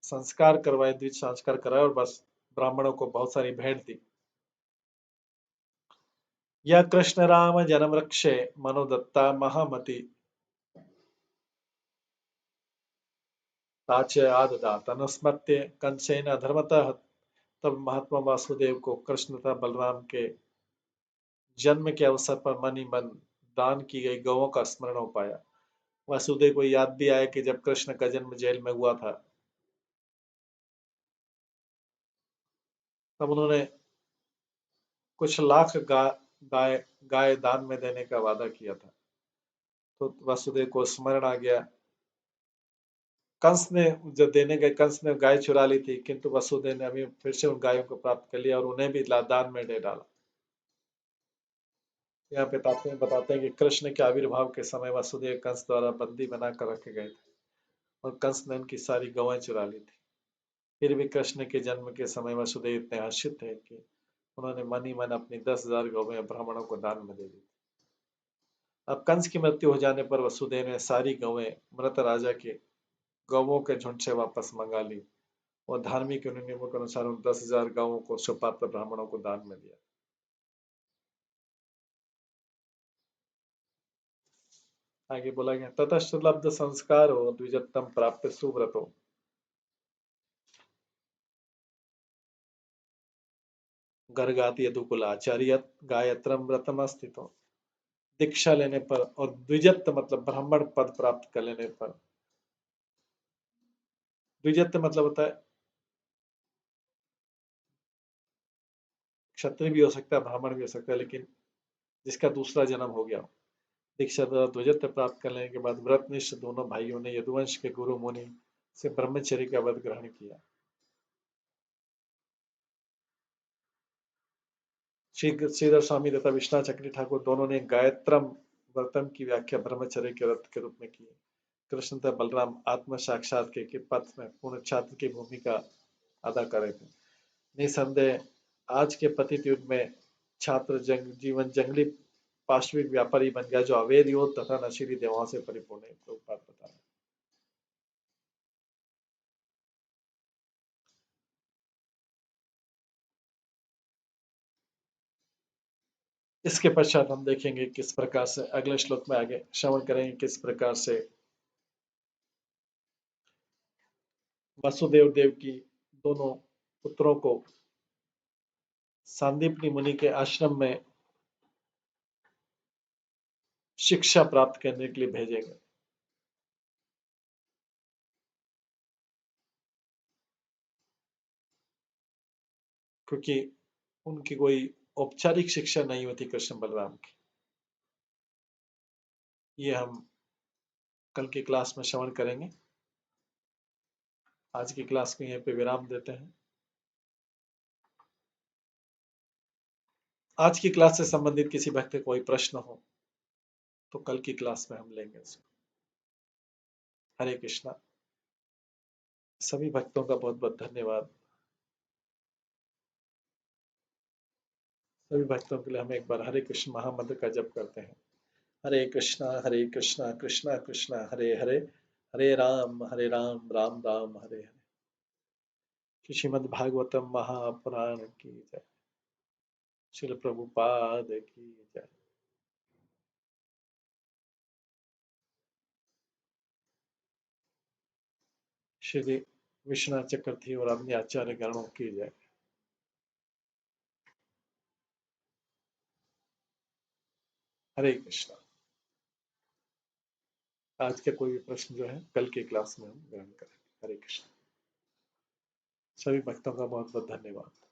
संस्कार करवाए, द्विज संस्कार कराए और बस ब्राह्मणों को बहुत सारी भेंट दी। यह कृष्ण राम जन्म रक्षे मनोदत्ता महामति ताच आददात अनुस्मत्य कंसेन अधर्मतः। तब महात्मा वासुदेव को कृष्ण तथा बलराम के जन्म के अवसर पर मन ही मन दान की गई गौओं का स्मरण हो पाया। वासुदेव को याद भी आया कि जब कृष्ण का जन्म जेल में हुआ था, तब उन्होंने कुछ लाख गाय गाय दान में देने का वादा किया था। तो वासुदेव को स्मरण आ गया कंस ने जब देने गए, कंस ने गाय चुरा ली थी, किंतु वसुदेव ने अभी फिर से उन गायों को प्राप्त कर लिया और उन्हें भी दान में दे डाला। यहाँ पे बताते हैं कि कृष्ण के आविर्भाव के समय वसुदेव कंस द्वारा बंदी बनाकर रखे गए थे और कंस ने उनकी सारी गौएं चुरा ली थी। फिर भी कृष्ण के जन्म के समय वसुदेव इतने हर्षित थे कि उन्होंने मन ही मन अपनी 10,000 गौएं ब्राह्मणों को दान में दे दी। अब कंस की मृत्यु हो जाने पर वसुदेव ने सारी गौएं मृत राजा के गौवों के झुंड से वापस मंगा ली और धार्मिक नियमों के अनुसार उन 10,000 गौओं को सुपात्र ब्राह्मणों को दान में दिया। आगे बोला गया, ततश्च लब्ध संस्कारो द्विजत्तम प्राप्त सुव्रतो गर्गात यदुकुल आचार्य गायत्रम व्रतम स्थितो। दीक्षा लेने पर और द्विजत्त मतलब ब्राह्मण पद प्राप्त कर लेने पर, द्विजत्त मतलब होता है क्षत्रिय भी हो सकता है, ब्राह्मण भी हो सकता है, लेकिन जिसका दूसरा जन्म हो गया। दीक्षा द्वारा द्विजत्व प्राप्त कर लेने के बाद व्रतनिष्ठ दोनों भाइयों ने यदुवंश के गुरु मुनि से ब्रह्मचर्य का व्रत ग्रहण किया। श्रीधर स्वामी तथा विश्वनाथ चक्री ठाकुर दोनों ने गायत्रम व्रतम की व्याख्या ब्रह्मचर्य के व्रत के रूप में की। कृष्ण तथा बलराम आत्म साक्षात के पथ में पूर्ण छात्र की भूमिका अदा कर रहे थे। निसंदेह आज के पतित युग में छात्र जीवन जंगली पाश्विक व्यापारी बन गया जो अवैध योग तथा नशीली दवाओं से परिपूर्ण है। तो बात बता रहे। इसके पश्चात हम देखेंगे किस प्रकार से अगले श्लोक में आगे श्रवण करेंगे किस प्रकार से वसुदेव देव की दोनों पुत्रों को सांदीपनी मुनि के आश्रम में शिक्षा प्राप्त करने के लिए भेजेंगे। क्योंकि उनकी कोई औपचारिक शिक्षा नहीं होती कृष्ण बलराम की। ये हम कल की क्लास में श्रवण करेंगे। आज की क्लास को यहीं पे विराम देते हैं। आज की क्लास से संबंधित किसी भक्त को कोई प्रश्न हो तो कल की क्लास में हम लेंगे उसको। हरे कृष्णा। सभी भक्तों का बहुत बहुत धन्यवाद। सभी भक्तों के लिए हम एक बार हरे कृष्ण महामंत्र का जप करते हैं। हरे कृष्णा कृष्णा कृष्णा हरे हरे, हरे राम राम राम हरे हरे। श्रीमद् भागवतम महापुराण की जय। श्रील प्रभुपाद की जय। श्री विश्वनाथ चक्रवर्ती और अन्य आचार्य गणों की जय। हरे कृष्णा। आज का कोई भी प्रश्न जो है कल की क्लास में हम ग्रहण करेंगे। हरे कृष्ण। सभी भक्तों का बहुत बहुत धन्यवाद।